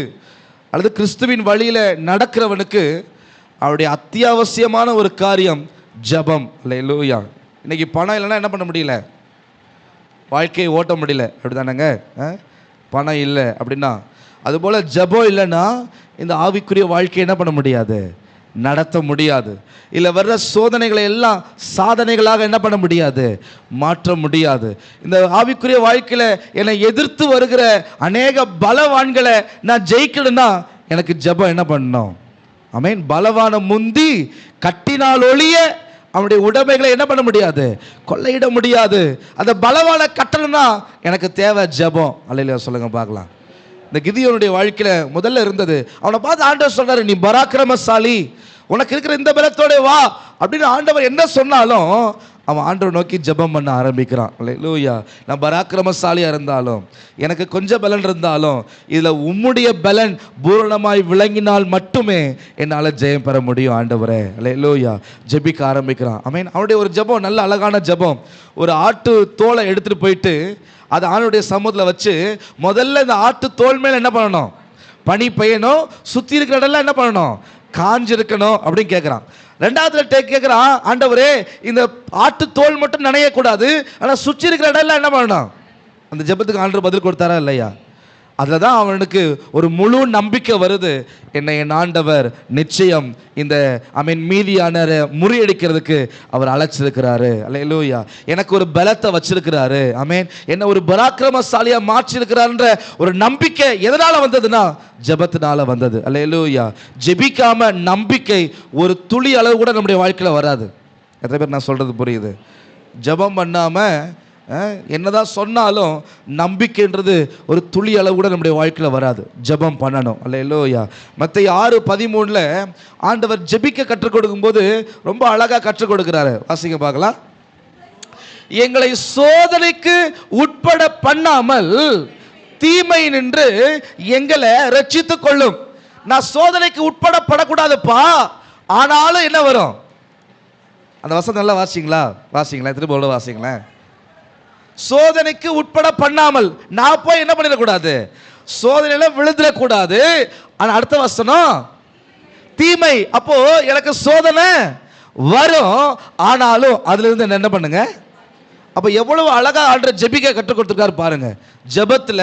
அல்லது கிறிஸ்துவின் வழியில் நடக்கிறவனுக்கு அவருடைய அத்தியாவசியமான ஒரு காரியம் ஜெபம். அல்லேலூயா. இன்னைக்கு பணம் இல்லைன்னா என்ன பண்ண முடியல, வாழ்க்கையை ஓட்ட முடியல. அப்படி தானேங்க? பணம் இல்லை அப்படின்னா, அதுபோல் ஜெபம் இல்லைன்னா இந்த ஆவிக்குரிய வாழ்க்கையை என்ன பண்ண முடியாது, நடத்த முடியாது. இல்லை வர்ற சோதனைகளை எல்லாம் சாதனைகளாக என்ன பண்ண முடியாது, மாற்ற முடியாது. இந்த ஆவிக்குரிய வாழ்க்கையில் என்னை எதிர்த்து வருகிற அநேக பலவான்களை நான் ஜெயிக்கணும்னா எனக்கு ஜெபம் என்ன பண்ணணும். ஆமென். பலவான முந்தி கட்டினால் ஒழிய அவனுடைய உடைமைகளை என்ன பண்ண முடியாது, கொள்ளையிட முடியாது. அந்த பலவான கட்டணும்னா எனக்கு தேவை ஜெபம். அல்லேலூயா சொல்லுங்க பார்க்கலாம். இந்த கிதியோனுடைய வாழ்க்கையில் முதல்ல இருந்தது, அவனை பார்த்து ஆண்டவர் சொல்றாரு, நீ பராக்கிரமசாலி, உனக்கு இருக்கிற இந்த பலத்தோட வா அப்படின்னு ஆண்டவர் என்ன சொன்னாலும் அவன் ஆண்டவர் நோக்கி ஜெபம் பண்ண ஆரம்பிக்கிறான். அல்லேலூயா. நான் பராக்கிரமசாலியாக இருந்தாலும், எனக்கு கொஞ்சம் பலன் இருந்தாலும், இதில் உம்முடைய பலன் பூரணமாய் விளங்கினால் மட்டுமே என்னால் ஜெயம் பெற முடியும் ஆண்டவரே. அல்லேலூயா. ஜெபிக்க ஆரம்பிக்கிறான். ஆமென். அவனுடைய ஒரு ஜெபம் நல்ல அழகான ஜெபம். ஒரு ஆட்டு தோலை எடுத்துகிட்டு போயிட்டு அதை ஆணுடைய சமூகத்தில் வச்சு முதல்ல இந்த ஆட்டு தோல் மேலே என்ன பண்ணணும், பனி பெய்யணும், சுற்றி இருக்கிற இடம்லாம் என்ன பண்ணணும், காஞ்சிருக்கணும் அப்படின்னு கேட்குறான். ரெண்டாவதுல கேட்குறான், ஆண்டவரே இந்த ஆட்டு தோல் மட்டும் நனையக்கூடாது, ஆனால் சுற்றி இருக்கிற இடம் என்ன பண்ணணும். அந்த ஜெபத்துக்கு ஆண்டவர் பதில் கொடுத்தாரா இல்லையா? அதில் தான் அவனுக்கு ஒரு முழு நம்பிக்கை வருது, என்னை என் ஆண்டவர் நிச்சயம் இந்த மீதியான முறியடிக்கிறதுக்கு அவர் அழைச்சிருக்கிறாரு. அல்லேலூயா. எனக்கு ஒரு பலத்தை வச்சிருக்கிறாரு. ஆமென். என்ன ஒரு பராக்கிரமசாலியாக மாற்றிருக்கிறார்ன்ற ஒரு நம்பிக்கை எதனால் வந்ததுன்னா ஜெபத்தினால வந்தது. அல்லேலூயா. ஜெபிக்காம நம்பிக்கை ஒரு துளி அளவு கூட நம்முடைய வாழ்க்கையில் வராது. எத்தனை பேர் நான் சொல்கிறது புரியுது? ஜெபம் பண்ணாமல் என்னதான் சொன்னாலும் நம்பிக்கைன்றது ஒரு துளி அளவு கூட நம்முடைய வாழ்க்கையில் வராது. ஜெபம் பண்ணணும். அல்லேலூயா. மத்தேயு 6:13 ஆண்டவர் ஜெபிக்க கற்றுக் கொடுக்கும்போது ரொம்ப அழகாக கற்றுக் கொடுக்கிறாரு. வாசிங்க பார்க்கலாம். எங்களை சோதனைக்கு உட்பட பண்ணாமல் தீமை நின்று எங்களை ரட்சித்துக் கொள்ளும். நான் சோதனைக்கு உட்பட படக்கூடாதுப்பா, ஆனாலும் என்ன வரும்? அந்த வசனம் நல்லா வாசிங்களா திரும்ப வாசிங்களேன். சோதனைக்கு உட்பட பண்ணாமல், நான் போய் என்ன பண்ணிடக்கூடாது, சோதனையில விழுந்துடக்கூடாது. ஆனால் அடுத்த வசனம் தீமை. அப்போ எனக்கு சோதனை வரும், ஆனாலும் அதுல இருந்து என்ன பண்ணுங்க. அப்போ எவ்வளவு அழகா ஆண்டவர் ஜெபிக்க கற்றுக் கொடுத்துருக்காரு பாருங்க. ஜெபத்துல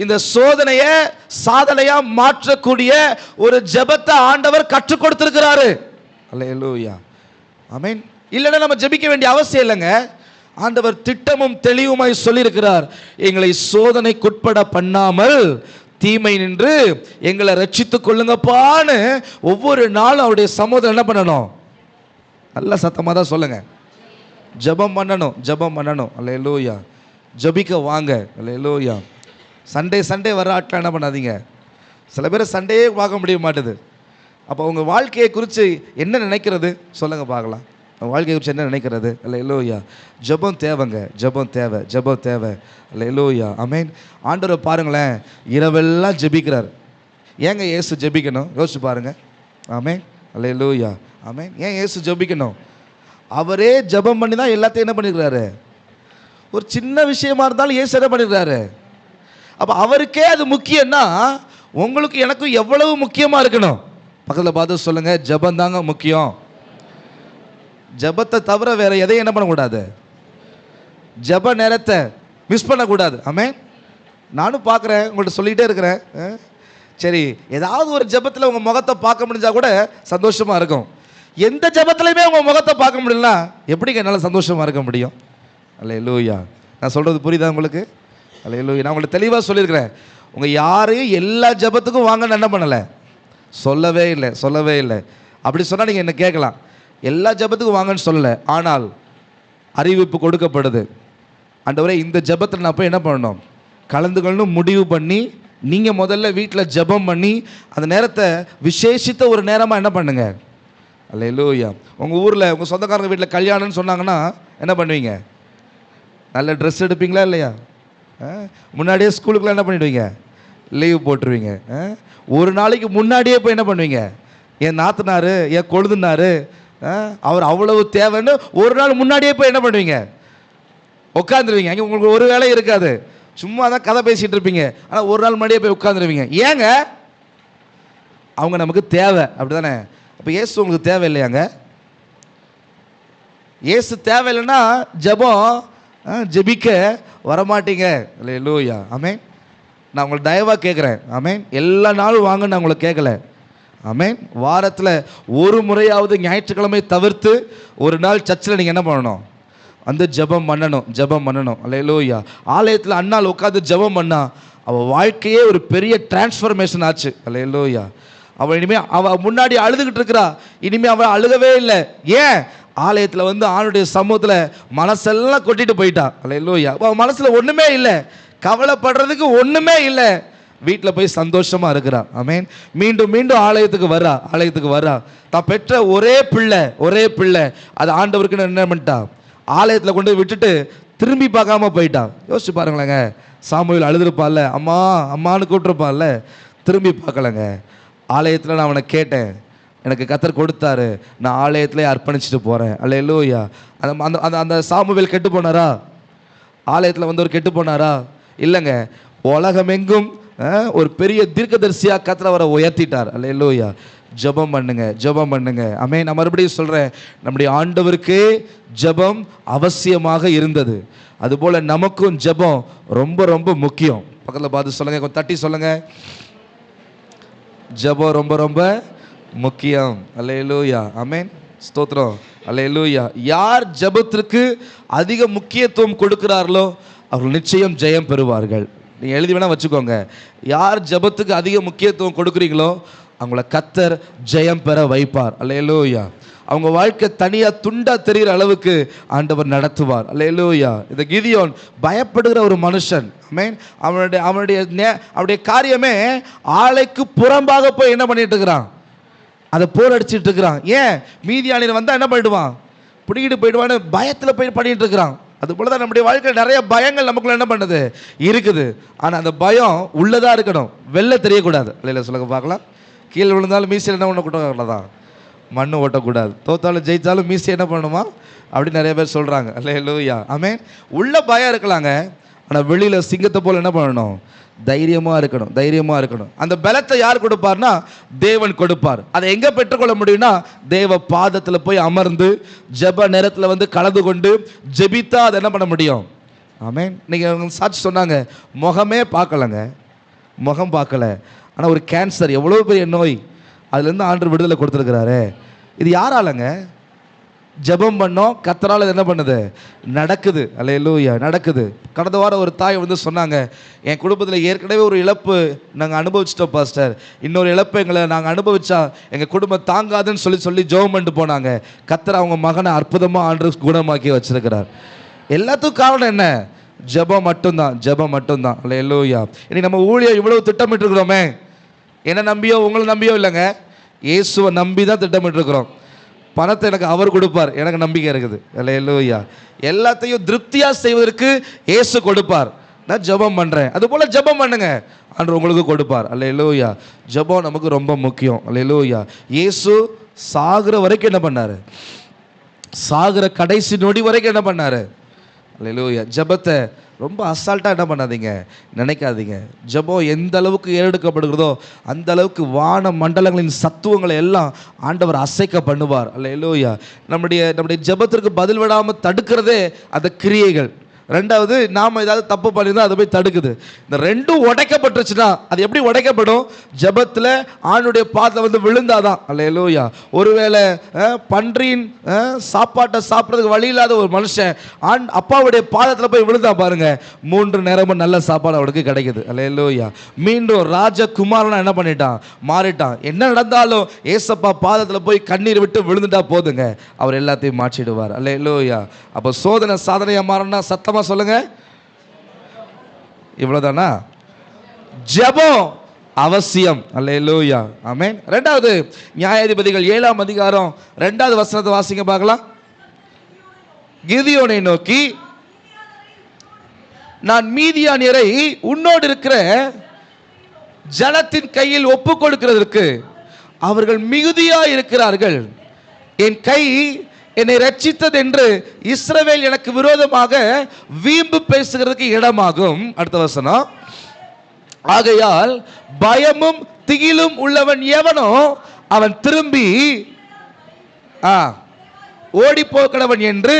இந்த சோதனையை சாதனையா மாற்றக்கூடிய ஒரு ஜெபத்தை ஆண்டவர் கற்றுக் கொடுத்திருக்கிறாரு. அல்லேலூயா. ஆமென். இல்லைன்னா நம்ம ஜெபிக்க வேண்டிய அவசியம் இல்லைங்க. ஆண்டவர் திட்டமும் தெளிவுமாய் சொல்லியிருக்கிறார், எங்களை சோதனைக்குட்பட பண்ணாமல் தீமை நின்று எங்களை ரட்சித்துக் கொள்ளுங்கப்பான்னு ஒவ்வொரு நாளும் அவருடைய சமூகத்தில் என்ன பண்ணணும், நல்ல சத்தமாக தான் சொல்லுங்க, ஜெபம் பண்ணணும். அல்லேலூயா. ஜெபிக்க வாங்க. அல்லேலூயா. சண்டே வர ஆட்கள் என்ன பண்ணாதீங்க. சில பேர் சண்டே பார்க்க முடிய மாட்டுது. அப்போ உங்கள் வாழ்க்கையை குறித்து என்ன நினைக்கிறது சொல்லுங்க பார்க்கலாம். வாழ்க்கையை குறித்து என்ன நினைக்கிறது? அல்லேலூயா. ஜெபம் தேவைங்க. ஜெபம் தேவை. அல்லேலூயா. ஆமென். ஆண்டவரை பாருங்களேன், இரவெல்லாம் ஜெபிக்கிறார். ஏங்க இயேசு ஜெபிக்கணும்? யோசிச்சு பாருங்க. ஆமென். அல்லேலூயா. ஆமென். ஏன் இயேசு ஜெபிக்கணும்? அவரே ஜெபம் பண்ணி தான் எல்லாத்தையும் என்ன பண்ணிருக்கிறாரு. ஒரு சின்ன விஷயமா இருந்தாலும் இயேசு என்ன பண்ணிருக்கிறாரு. அப்போ அவருக்கே அது முக்கியம்னா உங்களுக்கு எனக்கும் எவ்வளவு முக்கியமாக இருக்கணும். பக்கத்தில் பார்த்து சொல்லுங்க, ஜெபம் தாங்க முக்கியம். ஜெபத்தை தவிர வேற எதையும் என்ன பண்ணக்கூடாது. ஜெப நேரத்தை மிஸ் பண்ணக்கூடாது. ஆமென். நானும் பார்க்குறேன், உங்கள்கிட்ட சொல்லிகிட்டே இருக்கிறேன். சரி, ஏதாவது ஒரு ஜெபத்தில் உங்கள் முகத்தை பார்க்க முடிஞ்சா கூட சந்தோஷமாக இருக்கும். எந்த ஜெபத்துலையுமே உங்கள் முகத்தை பார்க்க முடியலனா எப்படிங்க என்னால் சந்தோஷமாக இருக்க முடியும்? அல்லேலூயா. நான் சொல்கிறது புரியுதா உங்களுக்கு? அல்லேலூயா. நான் உங்களுக்கு தெளிவாக சொல்லியிருக்கிறேன். உங்கள் யாரையும் எல்லா ஜெபத்துக்கும் வாங்கன்னு என்ன பண்ணலை, சொல்லவே இல்லை. அப்படி சொன்னால் நீங்கள் என்ன கேட்கலாம், எல்லா ஜெபத்துக்கும் வாங்கன்னு சொல்லலை. ஆனால் அறிவிப்பு கொடுக்கப்படுது, ஆண்டவரே இந்த ஜெபத்தில் நான் போய் என்ன பண்ணணும், கலந்துக்கணும் முடிவு பண்ணி நீங்கள் முதல்ல வீட்டில் ஜெபம் பண்ணி அந்த நேரத்தை விசேஷித்த ஒரு நேரமாக என்ன பண்ணுங்க. அல்லேலூயா. உங்கள் ஊரில் உங்கள் சொந்தக்காரங்க வீட்டில் கல்யாணம்னு சொன்னாங்கன்னா என்ன பண்ணுவீங்க? நல்ல ட்ரெஸ் எடுப்பீங்களா இல்லையா? முன்னாடியே ஸ்கூலுக்குலாம் என்ன பண்ணிடுவீங்க, லீவ் போட்டுருவீங்க. ஒரு நாளைக்கு முன்னாடியே போய் என்ன பண்ணுவீங்க, என் நாத்தனார் என் கொழுதுனார் அவர் அவ்வளவு தேவைன்னு ஒரு நாள் முன்னாடியே போய் என்ன பண்ணுவீங்க, உட்காந்துருவீங்க. அங்கே உங்களுக்கு ஒரு வேலை இருக்காது, சும்மா தான் கதை பேசிகிட்டு இருப்பீங்க. ஆனால் ஒரு நாள் முன்னாடியே போய் உட்காந்துருவீங்க. ஏங்க? அவங்க நமக்கு தேவை, அப்படி தானே? அப்போ இயேசு உங்களுக்கு தேவை இல்லையாங்க? இயேசு தேவையில்லைன்னா ஜெபம் ஜெபிக்க வரமாட்டீங்க. அல்லேலூயா. ஆமென். நான் உங்களை தயவாக கேட்குறேன். ஆமென். எல்லா நாளும் வாங்க நான் உங்களை கேட்கல. ஆமென். வாரத்தில் ஒரு முறையாவது ஞாயிற்றுக்கிழமை தவிர்த்து ஒரு நாள் சர்ச்சில் நீங்கள் என்ன பண்ணணும், வந்து ஜெபம் பண்ணணும். அல்லேலூயா. ஆலயத்தில் அண்ணால் உட்காந்து ஜெபம் பண்ணா அவள் வாழ்க்கையே ஒரு பெரிய டிரான்ஸ்ஃபர்மேஷன் ஆச்சு. அல்லேலூயா. அவள் இனிமேல் அவள் முன்னாடி அழுதுகிட்டு இருக்கிறா, இனிமேல் அவள் அழுகவே இல்லை. ஏன்? ஆலயத்தில் வந்து ஆணுடைய சமூகத்தில் மனசெல்லாம் கொட்டிட்டு போயிட்டா. அல்லேலூயா. அவள் மனசில் ஒன்றுமே இல்லை, கவலைப்படுறதுக்கு ஒன்றுமே இல்லை, வீட்டில் போய் சந்தோஷமாக இருக்கிறா. ஆமென். மீண்டும் ஆலயத்துக்கு வரா. தான் பெற்ற ஒரே பிள்ளை அது ஆண்டவருக்கு என்ன பண்ணிட்டா, ஆலயத்தில் கொண்டு விட்டுட்டு திரும்பி பார்க்காம போயிட்டா. யோசிச்சு பாருங்களேங்க. சாமுவேல் அழுதுருப்பான்ல, அம்மான்னு கூப்பிட்டுருப்பான்ல, திரும்பி பார்க்கலங்க. ஆலயத்தில் நான் அவனை கேட்டேன், எனக்கு கர்த்தர் கொடுத்தாரு, நான் ஆலயத்திலே அர்ப்பணிச்சுட்டு போகிறேன். அல்லேலூயா. அந்த அந்த சாமுவேல் கெட்டு போனாரா? ஆலயத்தில் வந்து ஒரு கெட்டு போனாரா? இல்லைங்க. உலகமெங்கும் ஒரு பெரிய தீர்க்கதரிசியாக கர்த்தர் அவரை உயர்த்திட்டார். அல்லேலூயா. ஜெபம் பண்ணுங்க. ஆமென். நான் மறுபடியும் சொல்கிறேன், நம்முடைய ஆண்டவருக்கே ஜெபம் அவசியமாக இருந்தது. அதுபோல் நமக்கும் ஜெபம் ரொம்ப ரொம்ப முக்கியம். பக்கத்தில் பார்த்து சொல்லுங்கள், கொஞ்சம் தட்டி சொல்லுங்கள், ஜெபம் ரொம்ப ரொம்ப முக்கியம். அல்லேலூயா. ஆமென். ஸ்தோத்திரம். அல்லேலூயா. யார் ஜெபத்திற்கு அதிக முக்கியத்துவம் கொடுக்கிறார்களோ அவர்கள் நிச்சயம் ஜெயம் பெறுவார்கள். நீங்கள் எழுதி வேணால் வச்சுக்கோங்க. யார் ஜெபத்துக்கு அதிக முக்கியத்துவம் கொடுக்குறீங்களோ அவங்கள கர்த்தர் ஜெயம் பெற வைப்பார். அல்லேலூயா. அவங்க வாழ்க்கை தனியாக துண்டாக தெரிகிற அளவுக்கு ஆண்டவர் நடத்துவார். அல்லேலூயா. இந்த கிதியோன் பயப்படுகிற ஒரு மனுஷன். ஆமென். அவனுடைய காரியமே ஆலைக்கு புறம்பாக போய் என்ன பண்ணிட்டு இருக்கிறான், அதை போர் அடிச்சுட்டு இருக்கிறான். ஏன்? மீதியானியர் வந்தால் என்ன பண்ணிடுவான், பிடிக்கிட்டு போயிடுவான்னு பயத்தில் போய் பண்ணிட்டு இருக்கிறான். அதுபோல தான் நம்முடைய வாழ்க்கையில் நிறைய பயங்கள் நமக்குள்ள என்ன பண்ணுது இருக்குது. ஆனால் அந்த பயம் உள்ளதாக இருக்கணும், வெளில தெரியக்கூடாது. இல்லைல்ல சொல்லுங்க பார்க்கலாம். கீழே விழுந்தாலும் மீசியில் என்ன பண்ணக்கூடாதான், மண்ணு ஓட்டக்கூடாது. தோத்தாலும் ஜெயித்தாலும் மீசி என்ன பண்ணுமா, அப்படி நிறைய பேர் சொல்கிறாங்க. அல்லேலூயா. ஆமென். உள்ள பயம் இருக்கலாங்க, ஆனால் வெளியில் சிங்கத்தை போல் என்ன பண்ணணும், தைரியமாக இருக்கணும். அந்த பலத்தை யார் கொடுப்பார்னா தேவன் கொடுப்பார். அதை எங்கே பெற்றுக்கொள்ள முடியும்னா தேவ பாதத்தில் போய் அமர்ந்து ஜெப நேரத்தில் வந்து கலந்து கொண்டு ஜெபித்தா அதை என்ன பண்ண முடியும். ஆமென். நீங்கள் சாட்சி சொன்னாங்க, முகம் பார்க்கல, ஆனால் ஒரு கேன்சர் எவ்வளோ பெரிய நோய், அதுலேருந்து ஆண்டவர் விடுதலை கொடுத்துருக்கிறாரு. இது யாராலங்க? ஜெபம் பண்ணோம், கர்த்தரால் என்ன பண்ணுது, நடக்குது. அல்லேலூயா. நடக்குது. கடந்த வாரம் ஒரு தாய் வந்து சொன்னாங்க, என் குடும்பத்தில் ஏற்கனவே ஒரு இழப்பு நாங்கள் அனுபவிச்சிட்டோம் பாஸ்டர், இன்னொரு இழப்பை எங்களை நாங்கள் அனுபவிச்சா எங்கள் குடும்பம் தாங்காதுன்னு சொல்லி ஜெபம் பண்ணிட்டு போனாங்க. கர்த்தர் அவங்க மகனை அற்புதமாக ஆண்டவர் குணமாக்கி வச்சிருக்கிறார். எல்லாத்துக்கும் காரணம் என்ன? ஜெபம் மட்டும்தான். அல்லேலூயா. இனி நம்ம ஊழியம் இவ்வளவு திட்டமிட்டு இருக்கிறோமே, என்ன நம்பியோ உங்களை நம்பியோ இல்லைங்க, இயேசுவை நம்பி தான் திட்டமிட்டு இருக்கிறோம். பணத்தை எனக்கு அவர் கொடுப்பார், எனக்கு நம்பிக்கை இருக்குது. அல்லேலூயா. எல்லாத்தையும் திருப்தியாக செய்வதற்கு இயேசு கொடுப்பார். நான் ஜெபம் பண்ணுறேன், அதுபோல் ஜெபம் பண்ணுங்க, ஆண்டவர் உங்களுக்கு கொடுப்பார். அல்லேலூயா. ஜெபம் நமக்கு ரொம்ப முக்கியம். அல்லேலூயா. இயேசு சாகிற வரைக்கும் என்ன பண்ணார், சாகிற கடைசி நொடி வரைக்கும் என்ன பண்ணார். அல்லேலூயா. ஜெபத்தை ரொம்ப அசால்ட்டாக என்ன பண்ணாதீங்க, நினைக்காதீங்க. ஜெபம் எந்த அளவுக்கு ஏறெடுக்கப்படுகிறதோ அந்த அளவுக்கு வான மண்டலங்களின் சத்துவங்களை எல்லாம் ஆண்டவர் அசைக்க பண்ணுவார். அல்லேலூயா. நம்முடைய ஜெபத்திற்கு பதில் விடாமல் தடுக்கிறதே அந்த கிரியைகள். ரெண்டாவது நாம் ஏதாவது தப்பு பண்ணியிருந்தா அதை போய் தடுக்குது. இந்த ரெண்டும் உடைக்கப்பட்டுருச்சுன்னா அது எப்படி உடைக்கப்படும்? ஜெபத்தில் ஆணுடைய பாதத்தில் வந்து விழுந்தாதான். அல்லேலூயா. ஒருவேளை பன்றியின் சாப்பாட்டை சாப்பிட்றதுக்கு வழி இல்லாத ஒரு மனுஷன் அப்பாவுடைய பாதத்தில் போய் விழுந்தா பாருங்க, 3 நேரமும் நல்ல சாப்பாடு அவனுக்கு கிடைக்குது. அல்லேலூயா. மீண்டும் ராஜகுமாரனா என்ன பண்ணிட்டான்? மாறிட்டான். என்ன நடந்தாலும் ஏசப்பா பாதத்தில் போய் கண்ணீர் விட்டு விழுந்துட்டா போதுங்க, அவர் எல்லாத்தையும் மாற்றிடுவார். அல்லேலூயா. அப்போ சோதனை சாதனையா மாறனா சத்தமா சொல்லுங்க, இவ்வளவுதானா? ஜெபம் அவசியம். அல்லேலூயா. ஆமென். ரெண்டாவது நியாயாதிபதிகள் 7ஆம் அதிகாரம் 2வது வசனத்தை வாசிங்க பார்க்கலாம். கிதியோனை நோக்கி, நான் மீதியானியரை உன்னோடு இருக்கிற ஜனத்தின் கையில் ஒப்பு கொடுக்கிறதற்கு அவர்கள் மிகுதியா இருக்கிறார்கள். என் கை என்னை ரட்சித்தது என்று இஸ்ரவேல் எனக்கு விரோதமாக வீம்பு பேசுகிறதுக்கு இடமாகும். அடுத்த வசனம், ஆகையால் பயமும் திகிலும் உள்ளவன் எவனோ அவன் திரும்பி ஓடி போக்கடவன் என்று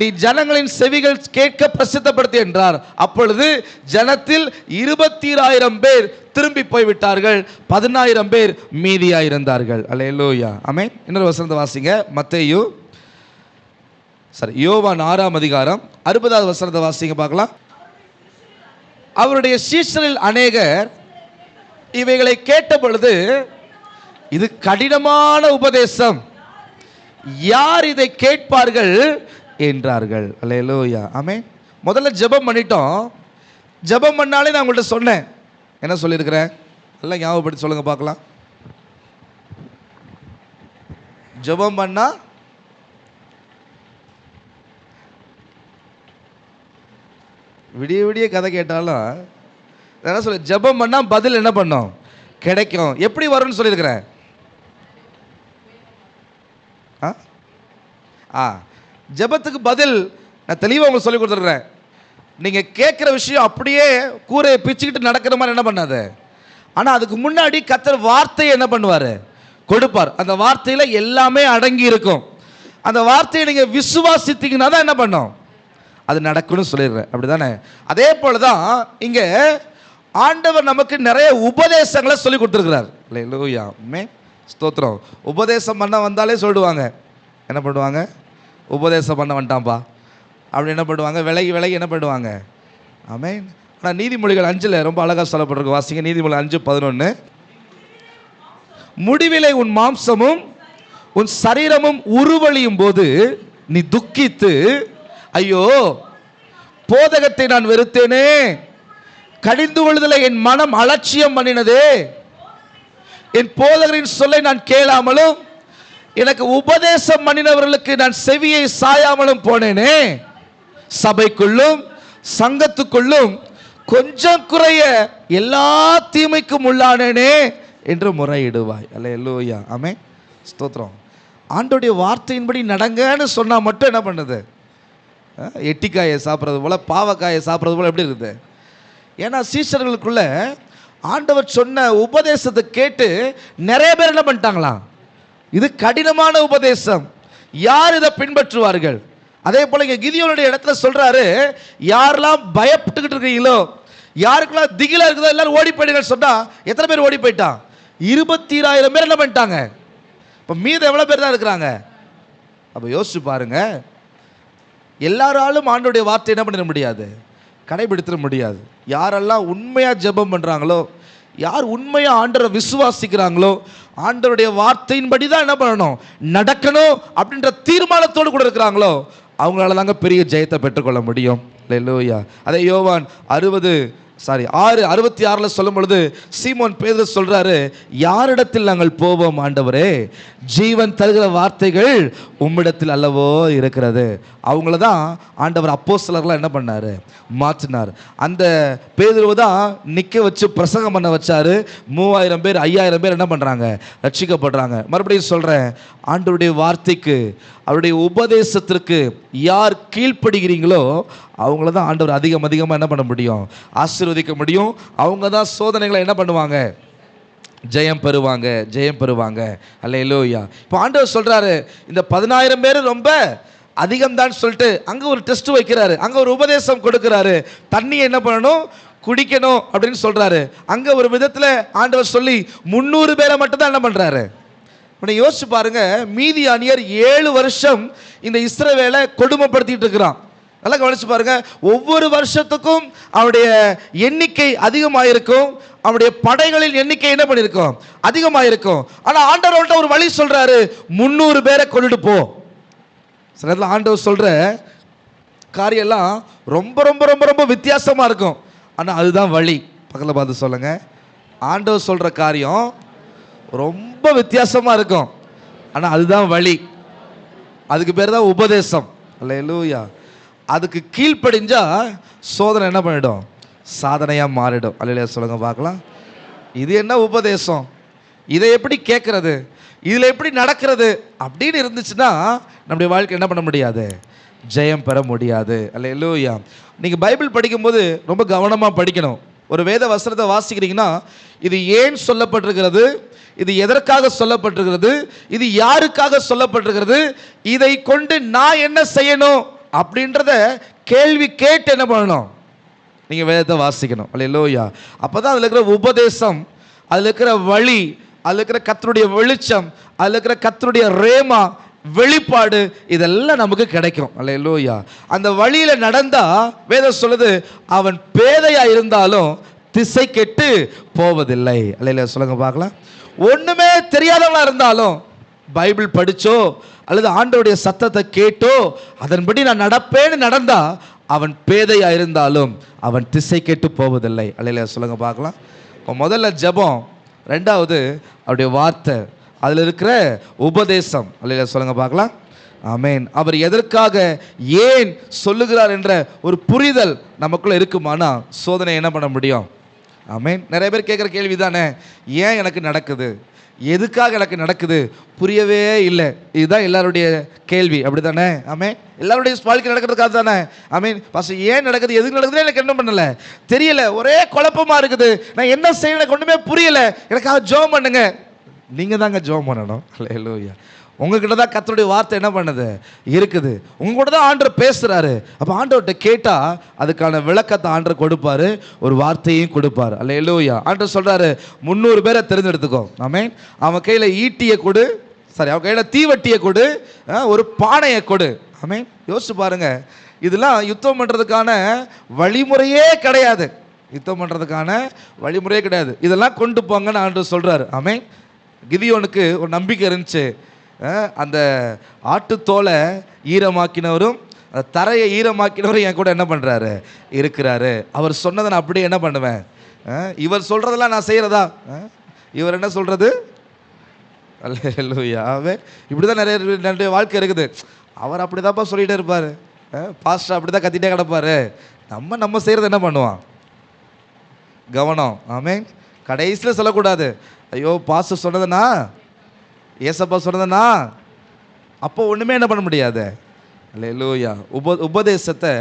நீ ஜனங்களின் செவிகள் கேட்க பிரசித்தப்படுத்தி என்றார். அப்பொழுது ஜனத்தில் 20,000 பேர் திரும்பி போய்விட்டார்கள், 10,000 பேர் மீதியா இருந்தார்கள். அல்லேலூயா. ஆமென். இன்னொரு வசனத்தை வாசிங்க. மத்தேயு யோவான் 6ஆம் அதிகாரம் 60வது வசனத்தை வாசிங்க பார்க்கலாம். அவருடைய சீஷரில் அநேகர் இவைகளை கேட்ட பொழுது, இது கடினமான உபதேசம், யார் இதை கேட்பார்கள் என்றார்கள். அல்லேலூயா. ஆமென். முதல்ல ஜெபம் பண்ணிட்டோம். ஜெபம் பண்ணாலே நான் உங்கள்கிட்ட சொன்னேன், என்ன சொல்லியிருக்கிறேன்? எல்லாம் ஞாபகப்படுத்தி சொல்லுங்க பார்க்கலாம். ஜெபம் பண்ணா விடிய விடிய கதை கேட்டாலும் என்ன சொல்ல, ஜெபம் பண்ணா பதில் என்ன பண்ணும்? கிடைக்கும். எப்படி வரும்னு சொல்லியிருக்கிறேன். ஜெபத்துக்கு பதில் நான் தெளிவாக உங்களுக்கு சொல்லி கொடுத்துருக்கிறேன். நீங்கள் கேட்குற விஷயம் அப்படியே கூரையை பிச்சுக்கிட்டு நடக்கிற மாதிரி என்ன பண்ணாது. ஆனால் அதுக்கு முன்னாடி கர்த்தர் வார்த்தையை என்ன பண்ணுவார்? கொடுப்பார். அந்த வார்த்தையில் எல்லாமே அடங்கி இருக்கும். அந்த வார்த்தையை நீங்கள் விசுவாசித்தீங்கன்னா தான் என்ன பண்ணும்? அது நடக்கும்னு சொல்லிடுறேன். அப்படி தானே? அதே போல தான் இங்கே ஆண்டவர் நமக்கு நிறைய உபதேசங்களை சொல்லி கொடுத்துருக்கிறார். அல்லேலூயா. ஸ்தோத்திரம். உபதேசம் பண்ண வந்தாலே சொல்லிடுவாங்க, என்ன பண்ணுவாங்க? உபதேசம் பண்ண வந்துட்டான்ப்பா அப்படி என்ன பண்ணுவாங்க? விலகி விலகி என்ன பண்ணுவாங்க? ஆமென். ஆனால் நீதிமொழிகள் 5ல் ரொம்ப அழகாக சொல்லப்பட்டிருக்கு. வாசிங்க. நீதிமொழிகள் 5:11. முடிவிலே உன் மாம்சமும் உன் சரீரமும் உருவழியும் போது நீ துக்கித்து, ஐயோ போதகத்தை நான் வெறுத்தேனே, கடிந்து கொள்ளுதலை என் மனம் அலட்சியம் பண்ணினதே, என் போதகரின் சொல்லை நான் கேளாமலும் எனக்கு உபதேசம் பண்ணினவர்களுக்கு நான் செவியை சாயாமலும் போனேனே, சபைக்குள்ளும் சங்கத்துக்குள்ளும் கொஞ்சம் குறைய எல்லா தீமைக்கும் உள்ளானேனே என்று முறையிடுவாய். அல்லேலூயா. ஆமென். ஸ்தோத்திரம். ஆண்டோடைய வார்த்தையின்படி நடங்கன்னு சொன்னா மட்டும் என்ன பண்ணுது? எட்டிக்காயை சாப்பிட்றது போல, பாவக்காயை சாப்பிட்றது போல எப்படி இருக்குது? ஏன்னா சீஷர்களுக்குள்ள ஆண்டவர் சொன்ன உபதேசத்தை கேட்டு நிறைய பேர் என்ன பண்ணிட்டாங்களாம்? இது கடினமான உபதேசம், யார் இதை பின்பற்றுவார்கள்? அதே போல இங்க கிதியோனுடைய இடத்துல சொல்றாரு, யாரெல்லாம் பயப்பட்டுக்கிட்டு இருக்கீங்களோ, யாருக்கெல்லாம் திகிலா இருக்குதோ எல்லாரும் ஓடி போயிடுங்க சொன்னா எத்தனை பேர் ஓடி போயிட்டான்? 20,000 பேர் என்ன பண்ணிட்டாங்க? இப்போ மீது எவ்வளோ பேர் தான் இருக்கிறாங்க? அப்போ யோசிச்சு பாருங்க. எல்லாராலும் ஆண்டோடைய வார்த்தை என்ன பண்ணிட முடியாது? கடைபிடித்திட முடியாது. யாரெல்லாம் உண்மையாக ஜெபம் பண்ணுறாங்களோ, யார் உண்மையாக ஆண்டரை விசுவாசிக்கிறாங்களோ, ஆண்டருடைய வார்த்தையின்படி தான் என்ன பண்ணணும், நடக்கணும் அப்படின்ற தீர்மானத்தோடு கூட இருக்கிறாங்களோ, அவங்களால தாங்க பெரிய ஜெயத்தை பெற்றுக்கொள்ள முடியும். அல்லேலூயா. அதே யோவான் 6:66 சொல்லும் பொழுது சீமோன் பேதுரு சொல்றாரு, யாரிடத்தில் நாங்கள் போவோம் ஆண்டவரே? ஜீவன் தருகிற வார்த்தைகள் உம்மிடத்தில் அல்லவோ இருக்கிறது. அவங்கள தான் ஆண்டவர் அப்போஸ்தலர்களா என்ன பண்ணாரு? மாற்றினார். அந்த பேதுருவை தான் நிற்க வச்சு பிரசங்கம் பண்ண வச்சாரு. 3000 பேர் 5000 பேர் என்ன பண்றாங்க? ரட்சிக்கப்படுறாங்க. மறுபடியும் சொல்றேன், ஆண்டவருடைய வார்த்தைக்கு, அவருடைய உபதேசத்திற்கு யார் கீழ்ப்படுகிறீங்களோ அவங்கள தான் ஆண்டவர் அதிகமாக என்ன பண்ண முடியும்? ஆசீர்வதிக்க முடியும். அவங்க தான் சோதனைகளை என்ன பண்ணுவாங்க? ஜெயம் பெறுவாங்க. அல்லேலூயா. இப்போ ஆண்டவர் சொல்றாரு, இந்த 10,000 பேர் ரொம்ப அதிகம் தான் சொல்லிட்டு அங்க ஒரு டெஸ்ட் வைக்கிறாரு, அங்க ஒரு உபதேசம் கொடுக்கிறாரு. தண்ணி என்ன பண்ணணும், குடிக்கணும் அப்படின்னு சொல்றாரு. அங்க ஒரு விதத்துல ஆண்டவர் சொல்லி 300 பேரை மட்டும் தான் என்ன பண்றாரு. யோசிச்சு பாருங்க, மீதியானியர் 7 வருஷம் இந்த இஸ்ரவேலை கொடுமைப்படுத்திட்டு இருக்கிறான். நல்லா கவனிச்சு பாருங்க, ஒவ்வொரு வருஷத்துக்கும் அவருடைய எண்ணிக்கை அதிகமாயிருக்கும், அவருடைய படைகளின் எண்ணிக்கை என்ன பண்ணிருக்கும், அதிகமாயிருக்கும். ஆனா ஆண்டவர் ஒரு வழி சொல்றாரு, 300 பேரை கொண்டுட்டு போ. சில நேரத்தில் ஆண்டவர் சொல்ற காரியம் எல்லாம் ரொம்ப ரொம்ப ரொம்ப ரொம்ப வித்தியாசமா இருக்கும். ஆனா அதுதான் வழி. பக்கத்தில் பார்த்து சொல்லுங்க, ஆண்டவர் சொல்ற காரியம் ரொம்ப வித்தியாசமா இருக்கும், ஆனா அதுதான் வழி. அதுக்கு பேர் தான் உபதேசம். அல்லேலூயா. அதுக்கு கீழ்ப்படிஞ்சா சோதனை என்ன பண்ணிடும், சாதனையா மாறிடும். அல்லேலூயா சொல்லுங்க பார்க்கலாம். இது என்ன உபதேசம், இதை எப்படி கேட்கறது, இதுல எப்படி நடக்கிறது அப்படின்னு இருந்துச்சுன்னா நம்முடைய வாழ்க்கை என்ன பண்ண முடியாது, ஜெயம் பெற முடியாது. அல்லேலூயா. நீங்க பைபிள் படிக்கும்போது ரொம்ப கவனமா படிக்கணும். ஒரு வேத வசனத்தை வாசிக்கிறீங்கன்னா இது ஏன் சொல்லப்பட்டிருக்கிறது, இது எதற்காக சொல்லப்பட்டிருக்கிறது, இது யாருக்காக சொல்லப்பட்டிருக்கிறது, இதை கொண்டு நான் என்ன செய்யணும் அப்படின்றத கேள்வி கேட்டு என்ன பண்ணணும், நீங்க வேதத்தை வாசிக்கணும். அல்லேலூயா. அப்பதான் அதுல இருக்கிற உபதேசம், அதுல இருக்கிற வழி, அதுல இருக்கிற கர்த்தருடைய வெளிச்சம், அதுல இருக்கிற கர்த்தருடைய ரேமா வெளிப்பாடு இதெல்லாம் நமக்கு கிடைக்கும். அல்லேலூயா. அந்த வழியில நடந்தா வேதம் சொல்லுது, அவன் பேதையா இருந்தாலும் திசை கெட்டு போவதில்லை. அல்லேலூயா சொல்லுங்க பார்க்கலாம். ஒண்ணுமே தெரியாதவனா இருந்தாலும் பைபிள் படிச்சோ அல்லது ஆண்டவருடைய சத்தத்தை கேட்டோ அதன்படி நான் நடப்பேன்னு நடந்தா அவன் பேதையா இருந்தாலும் அவன் திசை கெட்டு போவதில்லை. அல்லேலூயா சொல்லுங்க பார்க்கலாம். முதல்ல ஜெபம், ரெண்டாவது அவருடைய வார்த்தை, அதில் இருக்கிற உபதேசம். அல்லேலூயா சொல்லுங்க பார்க்கலாம். ஆமென். அவர் எதற்காக ஏன் சொல்லுகிறார் என்ற ஒரு புரிதல் நமக்குள்ள இருக்குமானா சோதனை என்ன பண்ண முடியும். ஆமென். நிறைய பேர் கேட்குற கேள்வி தானே, ஏன் எனக்கு நடக்குது, எதுக்காக எனக்கு நடக்குது, புரியவே இல்லை. இதுதான் எல்லாருடைய கேள்வி, அப்படி தானே. ஆமென். எல்லாருடைய வாழ்க்கை நடக்கிறதுக்காக தானே. ஆமென். பாஸ்டர் ஏன் நடக்குது, எதுக்கு நடக்குதுன்னு எனக்கு என்ன பண்ணல தெரியல, ஒரே குழப்பமா இருக்குது, நான் என்ன செய்யணும் எனக்கு ஒன்றுமே புரியல, எனக்காக ஜெபம் பண்ணுங்க. நீங்க தாங்க ஜெபம் பண்ணணும். அல்லேலூயா. உங்ககிட்ட தான் கர்த்தருடைய வார்த்தை என்ன பண்ணுது இருக்குது, உங்க கூட தான் ஆண்டவர் பேசுறாரு. அப்ப ஆண்டவர்கிட்ட கேட்டா அதுக்கான விளக்கத்தை ஆண்டவர் கொடுப்பாரு, ஒரு வார்த்தையும் கொடுப்பாரு. அல்லேலூயா. ஆண்டவர் சொல்றாரு 300 பேரை தெரிஞ்செடுத்துக்கோ. ஆமென். அவன் கையில ஈட்டியை கொடு, சரி அவன் கையில தீவட்டியை கொடு, ஒரு பானையை கொடு. ஆமென். யோசிச்சு பாருங்க, இதெல்லாம் யுத்தம் பண்றதுக்கான வழிமுறையே கிடையாது, யுத்தம் பண்றதுக்கான வழிமுறையே கிடையாது. இதெல்லாம் கொண்டு போங்கன்னு ஆண்டவர் சொல்றாரு. ஆமென். கிதியோனுக்கு ஒரு நம்பிக்கை இருந்துச்சு, அந்த ஆட்டுத்தோலை ஈரமாக்கினவரும் தரையை ஈரமாக்கினவரும் என் கூட என்ன பண்றாரு இருக்கிறாரு. அவர் சொன்னதை நான் அப்படியே என்ன பண்ணுவேன், இவர் சொல்றதெல்லாம் நான் செய்யறதா, இவர் என்ன சொல்றது. அல்லேலூயா. இப்படிதான் நிறைய வாழ்க்கை இருக்குது. அவர் அப்படிதான்ப்பா சொல்லிட்டே இருப்பாரு, பாஸ்டர் அப்படிதான் கத்திட்டே கிடப்பாரு, நம்ம செய்யறது என்ன பண்ணுவான், கவனம். ஆமென். கடைசியில் சொல்லக்கூடாது, ஐயோ பாஸ்டர் சொன்னதுன்னா, ஏசப்பா சொன்னதுன்னா, அப்போ ஒண்ணுமே என்ன பண்ண முடியாது. அல்லேலூயா. உபதேசத்தை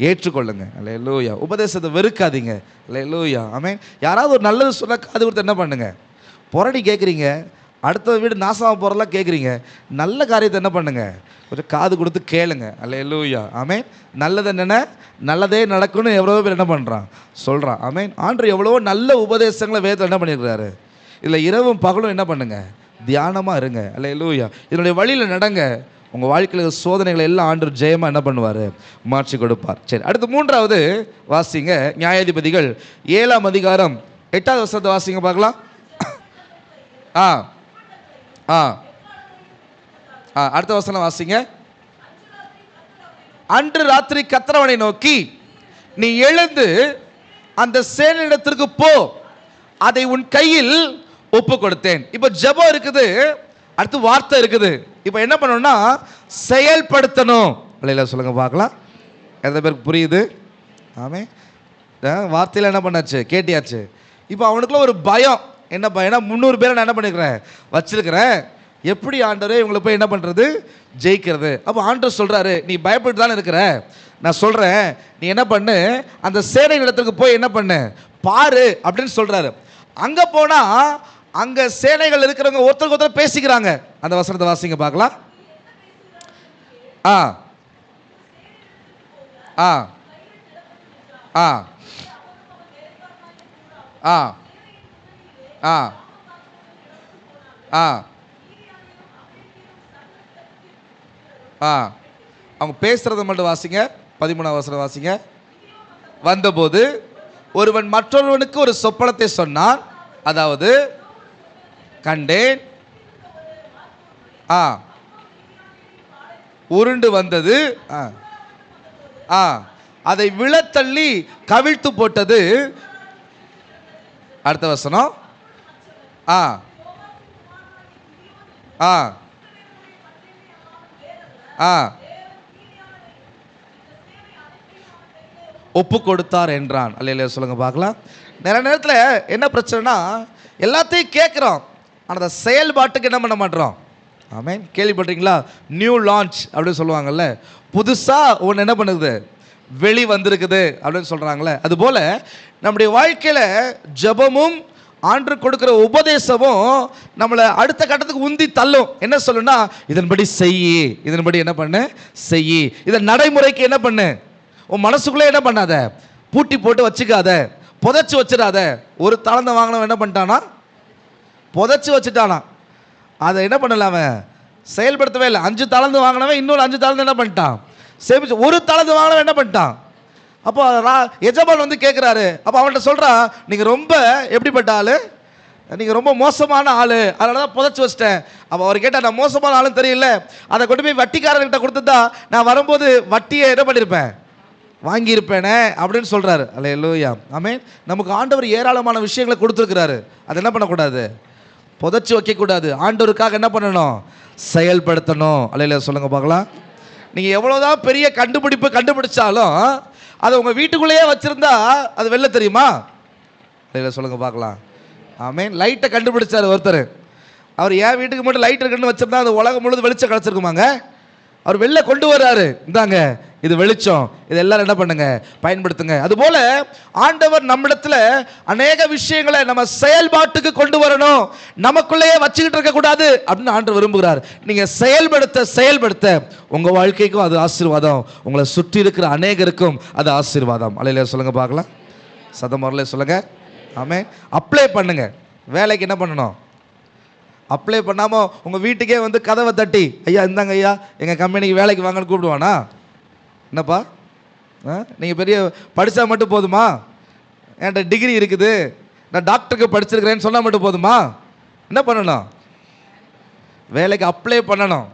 ஏற்றுக்கொள்ளுங்க. அல்லேலூயா. உபதேசத்தை வெறுக்காதீங்க. அல்லேலூயா. ஆமென். யாராவது ஒரு நல்லது சொன்னா காது கொடுத்து என்ன பண்ணுங்க, புரடி கேட்குறீங்க, அடுத்த வீடு நாசமாக போகிறதெல்லாம் கேட்குறீங்க, நல்ல காரியத்தை என்ன பண்ணுங்க, கொஞ்சம் காது கொடுத்து கேளுங்க. அல்லேலூயா. ஆமென். நல்லது என்னென்ன, நல்லதே நடக்கும்னு எவ்வளோ பேர் என்ன பண்ணுறான் சொல்கிறான். ஆமென். ஆண்டவர் எவ்வளவோ நல்ல உபதேசங்களை வேதத்தில் என்ன பண்ணியிருக்கிறாரு. இதில் இரவும் பகலும் என்ன பண்ணுங்க, தியானமாக இருங்க. அல்லேலூயா. இதனுடைய வழியில் நடங்க. உங்கள் வாழ்க்கையில் சோதனைகளை எல்லாம் ஆண்டவர் ஜெயமாக என்ன பண்ணுவார், மாற்றி கொடுப்பார். சரி, அடுத்து மூன்றாவது வாசிங்க, நியாயாதிபதிகள் 7ஆம் அதிகாரம் 8வது வசனத்தை வாசிங்க பார்க்கலாம். அடுத்த வசனம் வாசிங்க. அன்று ராத்திரி கர்த்தர் நோக்கி, நீ எழுந்து அந்த சேனையிடத்திற்கு போ, அதை உன் கையில் ஒப்பு கொடுத்தேன். இப்ப ஜெபம் இருக்குது, அடுத்து வார்த்தை இருக்குது. இப்ப என்ன பண்ணணும்னா செயல்படுத்தணும். இல்லையா சொல்லுங்க பார்க்கலாம். எந்த பேருக்கு புரியுது. ஆமே. வார்த்தையில என்ன பண்ணாச்சு, கேட்டியாச்சு. இப்போ அவனுக்குள்ள ஒரு பயம். என்ன பயம்னா, 300 பேரை நான் என்ன பண்ணிருக்கிறேன், வச்சிருக்கிறேன், எப்படி ஆண்டவரே இவங்களை போய் என்ன பண்றது, ஜெயிக்கிறது. அப்போ ஆண்டவர் சொல்றாரு, நீ பயப்பட்டு தானே இருக்கிற, நான் சொல்றேன், நீ என்ன பண்ணு, அந்த சேனை இடத்துக்கு போய் என்ன பண்ணு பாரு அப்படின்னு சொல்றாரு. அங்க போனா அங்க சேனைகள் இருக்கிறவங்க ஒருத்தருக்கு ஒருத்தர் பேசிக்கிறாங்க. அந்த வசனத்தை வாசிங்க பார்க்கலாம். ஆ ஆ ஆ ஆ ஆ ஆ அவங்க பேசுறத மட்டும் வாசிங்க. 13ஆம் வசனம் வாசிங்க. வந்தபோது ஒருவன் மற்றொருவனுக்கு ஒரு சொப்பனத்தை சொன்னான். அதாவது, கண்டேன், ஆ உருண்டு வந்தது, அதை விழத்தள்ளி கவிழ்த்து போட்டது. அடுத்த வசனம், ஆ ஆ ஆ ஒப்பு கொடுத்தார் என்றான். அல்லேலூயா சொல்லுங்க பார்க்கலாம். நிறைய நேரத்தில் என்ன பிரச்சனைனா, எல்லாத்தையும் கேட்குறோம், ஆனால் அந்த செயல்பாட்டுக்கு என்ன பண்ண மாட்டோம். ஆமென். கேள்விப்பட்டீங்களா? நியூ லான்ச் அப்படின்னு சொல்லுவாங்கல்ல, புதுசாக ஒன்று என்ன பண்ணுது, வெளி வந்திருக்குது அப்படின்னு சொல்கிறாங்களே. அதுபோல் நம்முடைய வாழ்க்கையில் ஜெபமும் ஆண்டு கொடுக்குற உபதேசமும் நம்மளை அடுத்த கட்டத்துக்கு உந்தி தள்ளும். என்ன சொல்லுன்னா, இதன்படி செய்யி, இதன்படி என்ன பண்ணு, செய்யி, இதை நடைமுறைக்கு என்ன பண்ணு, உன் மனசுக்குள்ளே என்ன பண்ணாத, பூட்டி போட்டு வச்சுக்காத, புதைச்சி வச்சிடாத. ஒரு தாளந்தை வாங்கினவன் என்ன பண்ணிட்டானா, புதைச்சி வச்சுட்டானா. அதை என்ன பண்ணலாம, செயல்படுத்தவே இல்லை. 5 தாளந்து வாங்கினவன் இன்னொரு 5 தாளந்து என்ன பண்ணிட்டான், சேமிச்சு. ஒரு தாளந்து வாங்கினவன் என்ன பண்ணிட்டான். அப்போ எஜமான் வந்து கேட்குறாரு. அப்போ அவன்கிட்ட சொல்கிறான், நீங்கள் ரொம்ப எப்படிப்பட்ட ஆள், நீங்கள் ரொம்ப மோசமான ஆள், அதனால தான் புதைச்சி வச்சிட்டேன். அப்போ அவர் கேட்டால், நான் மோசமான ஆளுன்னு தெரியல, அதை கொண்டு போய் வட்டிக்காரர்கிட்ட கொடுத்துட்டா நான் வரும்போது வட்டியை என்ன பண்ணியிருப்பேன், வாங்கியிருப்பேனே அப்படின்னு சொல்கிறாரு. அல்லேலூயா. ஆமென். நமக்கு ஆண்டவர் ஏராளமான விஷயங்களை கொடுத்துருக்கிறாரு. அது என்ன பண்ணக்கூடாது, புதைச்சி வைக்கக்கூடாது. ஆண்டவருக்காக என்ன பண்ணணும், செயல்படுத்தணும். அல்லேலூயா சொல்லுங்க பார்க்கலாம். நீங்கள் எவ்வளோதான் பெரிய கண்டுபிடிப்பு கண்டுபிடிச்சாலும் அதை உங்கள் வீட்டுக்குள்ளேயே வச்சுருந்தா அது வெளில தெரியுமா? அல்லேலூயா சொல்லுங்க பார்க்கலாம். ஆமென். லைட்டை கண்டுபிடிச்சார் ஒருத்தர். அவர் என் வீட்டுக்கு மட்டும் லைட் இருக்குன்னு வச்சுருந்தா அது உலகம் முழுது வெளிச்சம் கிடச்சிருக்குமாங்க? அவர் வெளில கொண்டு வர்றாரு, இந்தாங்க இது வெளிச்சம், இது எல்லாரும் என்ன பண்ணுங்க, பயன்படுத்துங்க. அதுபோல ஆண்டவர் நம்மிடத்துல அநேக விஷயங்களை நம்ம செயல்பாட்டுக்கு கொண்டு வரணும், நமக்குள்ளேயே வச்சுக்கிட்டு இருக்க கூடாது அப்படின்னு ஆண்டவர் விரும்புகிறார். நீங்க செயல்படுத்த செயல்படுத்த உங்க வாழ்க்கைக்கும் அது ஆசீர்வாதம், உங்களை சுற்றி இருக்கிற அநேகருக்கும் அது ஆசீர்வாதம். அல்லேலூயா சொல்லுங்க பார்க்கலாம். சதமரலே சொல்லுங்க. ஆமென். அப்ளை பண்ணுங்க. வேலைக்கு என்ன பண்ணணும், அப்ளை பண்ணாமல் உங்கள் வீட்டுக்கே வந்து கதவை தட்டி, ஐயா இந்தாங்க ஐயா எங்கள் கம்பெனிக்கு வேலைக்கு வாங்கன்னு கூப்பிடுவானா? என்னப்பா நீங்கள் பெரிய படித்தா மட்டும் போதுமா, என்கிட்ட டிகிரி இருக்குது, நான் டாக்டருக்கு படிச்சிருக்கிறேன்னு சொன்னால் மட்டும் போதுமா? என்ன பண்ணணும், வேலைக்கு அப்ளை பண்ணணும்,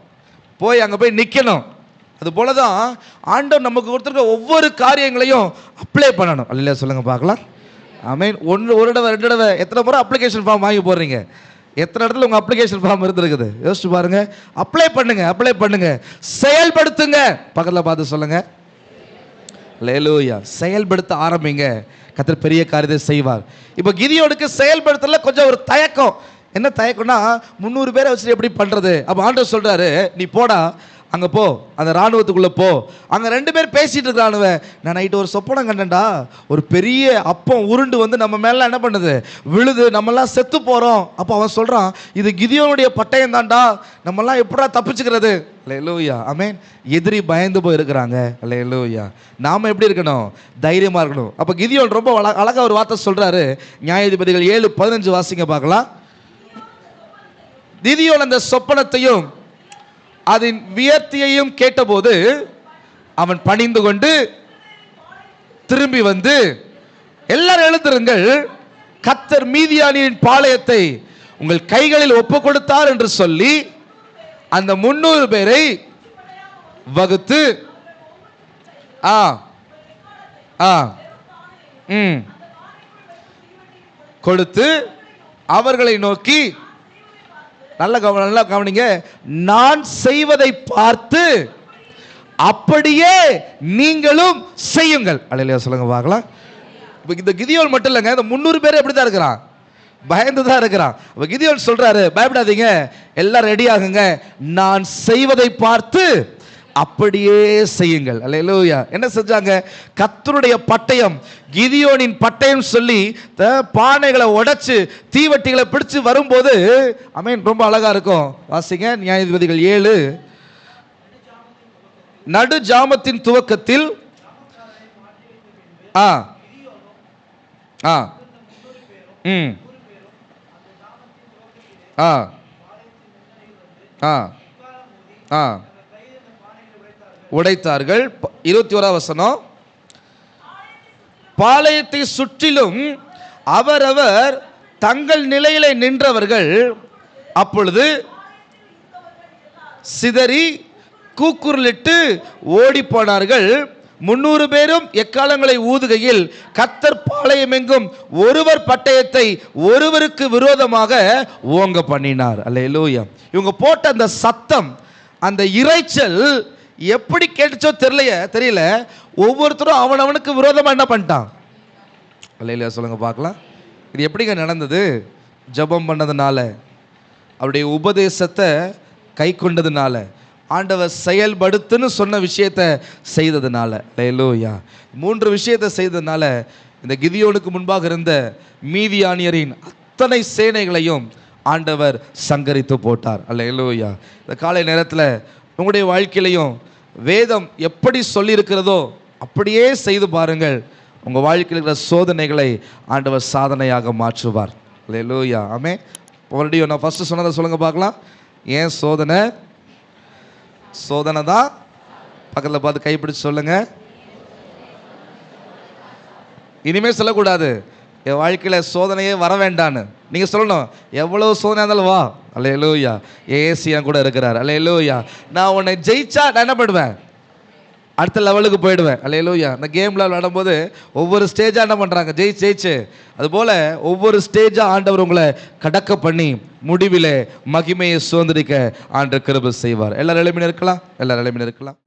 போய் அங்கே போய் நிற்கணும். அதுபோல தான் ஆண்டவர் நமக்கு கொடுத்துருக்க ஒவ்வொரு காரியங்களையும் அப்ளை பண்ணணும். அல்லேலூயா சொல்லுங்க பார்க்கலாம். ஆமென். ஒரு தடவை 2 தடவை எத்தனை முறை அப்ளிகேஷன் ஃபார்ம் வாங்கி போடுறீங்க? எத்தனை இடத்துல உங்கள் அப்ளிகேஷன் ஃபார்ம் இருந்திருக்குது? யோசிச்சு பாருங்க. அப்ளை பண்ணுங்க, அப்ளை பண்ணுங்க, செயல்படுத்துங்க. பக்கத்தில் பார்த்து சொல்லுங்க. அல்லேலூயா. செயல்படுத்த ஆரம்பிங்க, கர்த்தர் பெரிய காரியத்தை செய்வார். இப்போ கிதியோனுக்கு செயல்படுத்தல கொஞ்சம் ஒரு தயக்கம். என்ன தயக்கம்னா, 300 பேரை வச்சுட்டு எப்படி பண்ணுறது? அப்போ ஆண்டவர் சொல்கிறாரு, நீ போடா, அங்கே போ, அந்த இராணுவத்துக்குள்ளே போ. அங்கே 2 பேர் பேசிகிட்டு இருக்கிறானுவ, நான் நைட்டு ஒரு சொப்பனம் கண்டேன்டா, ஒரு பெரிய அப்பம் உருண்டு வந்து நம்ம மேலாம் என்ன பண்ணுது, விழுது, நம்மலாம் செத்து போகிறோம். அப்போ அவன் சொல்கிறான், இது கிதியோனுடைய பட்டயம் தான்டா, நம்மலாம் எப்படா தப்பிச்சுக்கிறது? அல்லேலூயா. ஆமென். எதிரி பயந்து போய் இருக்கிறாங்க. அல்லேலூயா. நாம் எப்படி இருக்கணும், தைரியமாக இருக்கணும். அப்போ கிதியோன் ரொம்ப அழகாக ஒரு வார்த்தை சொல்கிறாரு. நியாயாதிபதிகள் 7:15 வாசிங்க பார்க்கலாம். கிதியோன் அந்த சொப்பனத்தையும் அதன் வியர்த்தியையும் கேட்டபோது அவன் பணிந்து கொண்டு திரும்பி வந்து, எல்லாரும் எழுந்திருங்கள், கர்த்தர் மீதியானியின் பாளையத்தை உங்கள் கைகளில் ஒப்பு கொடுத்தார் என்று சொல்லி அந்த 300 பேரை வகுத்து கொடுத்து அவர்களை நோக்கி, நல்லா கவனிங்க, நான் செய்வதை பார்த்து அப்படியே நீங்களும் செய்யுங்கள். அல்லேலூயா சொல்லுங்க பார்க்கலாம். இப்போ இந்த கிதியோன் மட்டும் இல்லைங்க, இந்த 300 பேர் எப்படி தான் இருக்கிறான், பயந்து தான் இருக்கிறான். அப்போ கிதியோன் சொல்றாரு, பயப்படாதீங்க, எல்லாம் ரெடி ஆகுங்க, நான் செய்வதை பார்த்து அப்படியே செய்யுங்கள். அல்லேலூயா. என்ன செஞ்சாங்க? கர்த்தருடைய பட்டயம், கிதியோனின் பட்டயம் சொல்லி பானைகளை உடைச்சு தீவட்டிகளை பிடிச்சு வரும்போது, ஆமென், ரொம்ப அழகா இருக்கும். வாசிங்க நியாயாதிபதிகள் 7. நடு ஜாமத்தின் துவக்கத்தில் ஆ ஆ ம் ஆ ஆ ஆ உடைத்தார்கள். 21 வசனம். பாளையத்தை சுற்றிலும் அவரவர் தங்கள் நிலையிலே நின்றவர்கள் அப்பொழுது சிதறி கூக்குரலிட்டு ஓடி போனார்கள். 300 பேரும் எக்காலங்களை ஊதுகையில் கர்த்தர் பாளையமெங்கும் ஒருவர் பட்டயத்தை ஒருவருக்கு விரோதமாக ஓங்க பண்ணினார். அல்லேலூயா. இவங்க போட்ட அந்த சத்தம், அந்த இரைச்சல் எப்படி கேட்டுச்சோ தெரியல. ஒவ்வொருத்தரும் அவனவனுக்கு விரோதமா என்ன பண்ணிட்டான்? அல்லேலூயா சொல்லுங்க பார்க்கலாம். இது எப்படிங்க நடந்தது? ஜெபம் பண்ணதுனால, அவருடைய உபதேசத்தை கை கொண்டதுனால, ஆண்டவர் செயல்படுத்துன்னு சொன்ன விஷயத்தை செய்ததுனால. அல்லேலூயா. 3 விஷயத்தை செய்ததுனால இந்த கிதியோனுக்கு முன்பாக இருந்த மீதியானியரின் அத்தனை சேனைகளையும் ஆண்டவர் சங்கரித்து போட்டார். அல்லேலூயா. இந்த காலை நேரத்தில் உங்களுடைய வாழ்க்கையிலையும் வேதம் எப்படி சொல்லியிருக்கிறதோ அப்படியே செய்து பாருங்கள். உங்கள் வாழ்க்கையில் இருக்கிற சோதனைகளை ஆண்டவர் சாதனையாக மாற்றுவார். அல்லேலூயா. ஆமென். மறுபடியும் நான் ஃபர்ஸ்ட் சொன்னதை சொல்லுங்க பார்க்கலாம். ஏன் சோதனை? சோதனை தான். பக்கத்தில் பார்த்து கைப்பிடிச்சு சொல்லுங்க. இனிமேல் சொல்லக்கூடாது என் வாழ்க்கையில் சோதனையே வர வேண்டான்னு. நீங்கள் சொல்லணும், எவ்வளோ சோதனை இருந்தாலும் வா. அல்லேலூயா. ஏசியா கூட இருக்கிறார். அல்லேலூயா. நான் உன்னை ஜெயிச்சா நான் என்ன பண்ணுவேன்? அடுத்த லெவலுக்கு போயிடுவேன். அல்லேலூயா. இந்த கேமில் விளையாடும்போது ஒவ்வொரு ஸ்டேஜாக என்ன பண்ணுறாங்க? ஜெயிச்சு அதுபோல் ஒவ்வொரு ஸ்டேஜாக ஆண்டவர் உங்களை கடக்க பண்ணி முடிவில் மகிமையை சுதந்திரிக்க ஆண்டவர் கிருபை செய்வார். எல்லாரும் எழுப்பின இருக்கலாம்.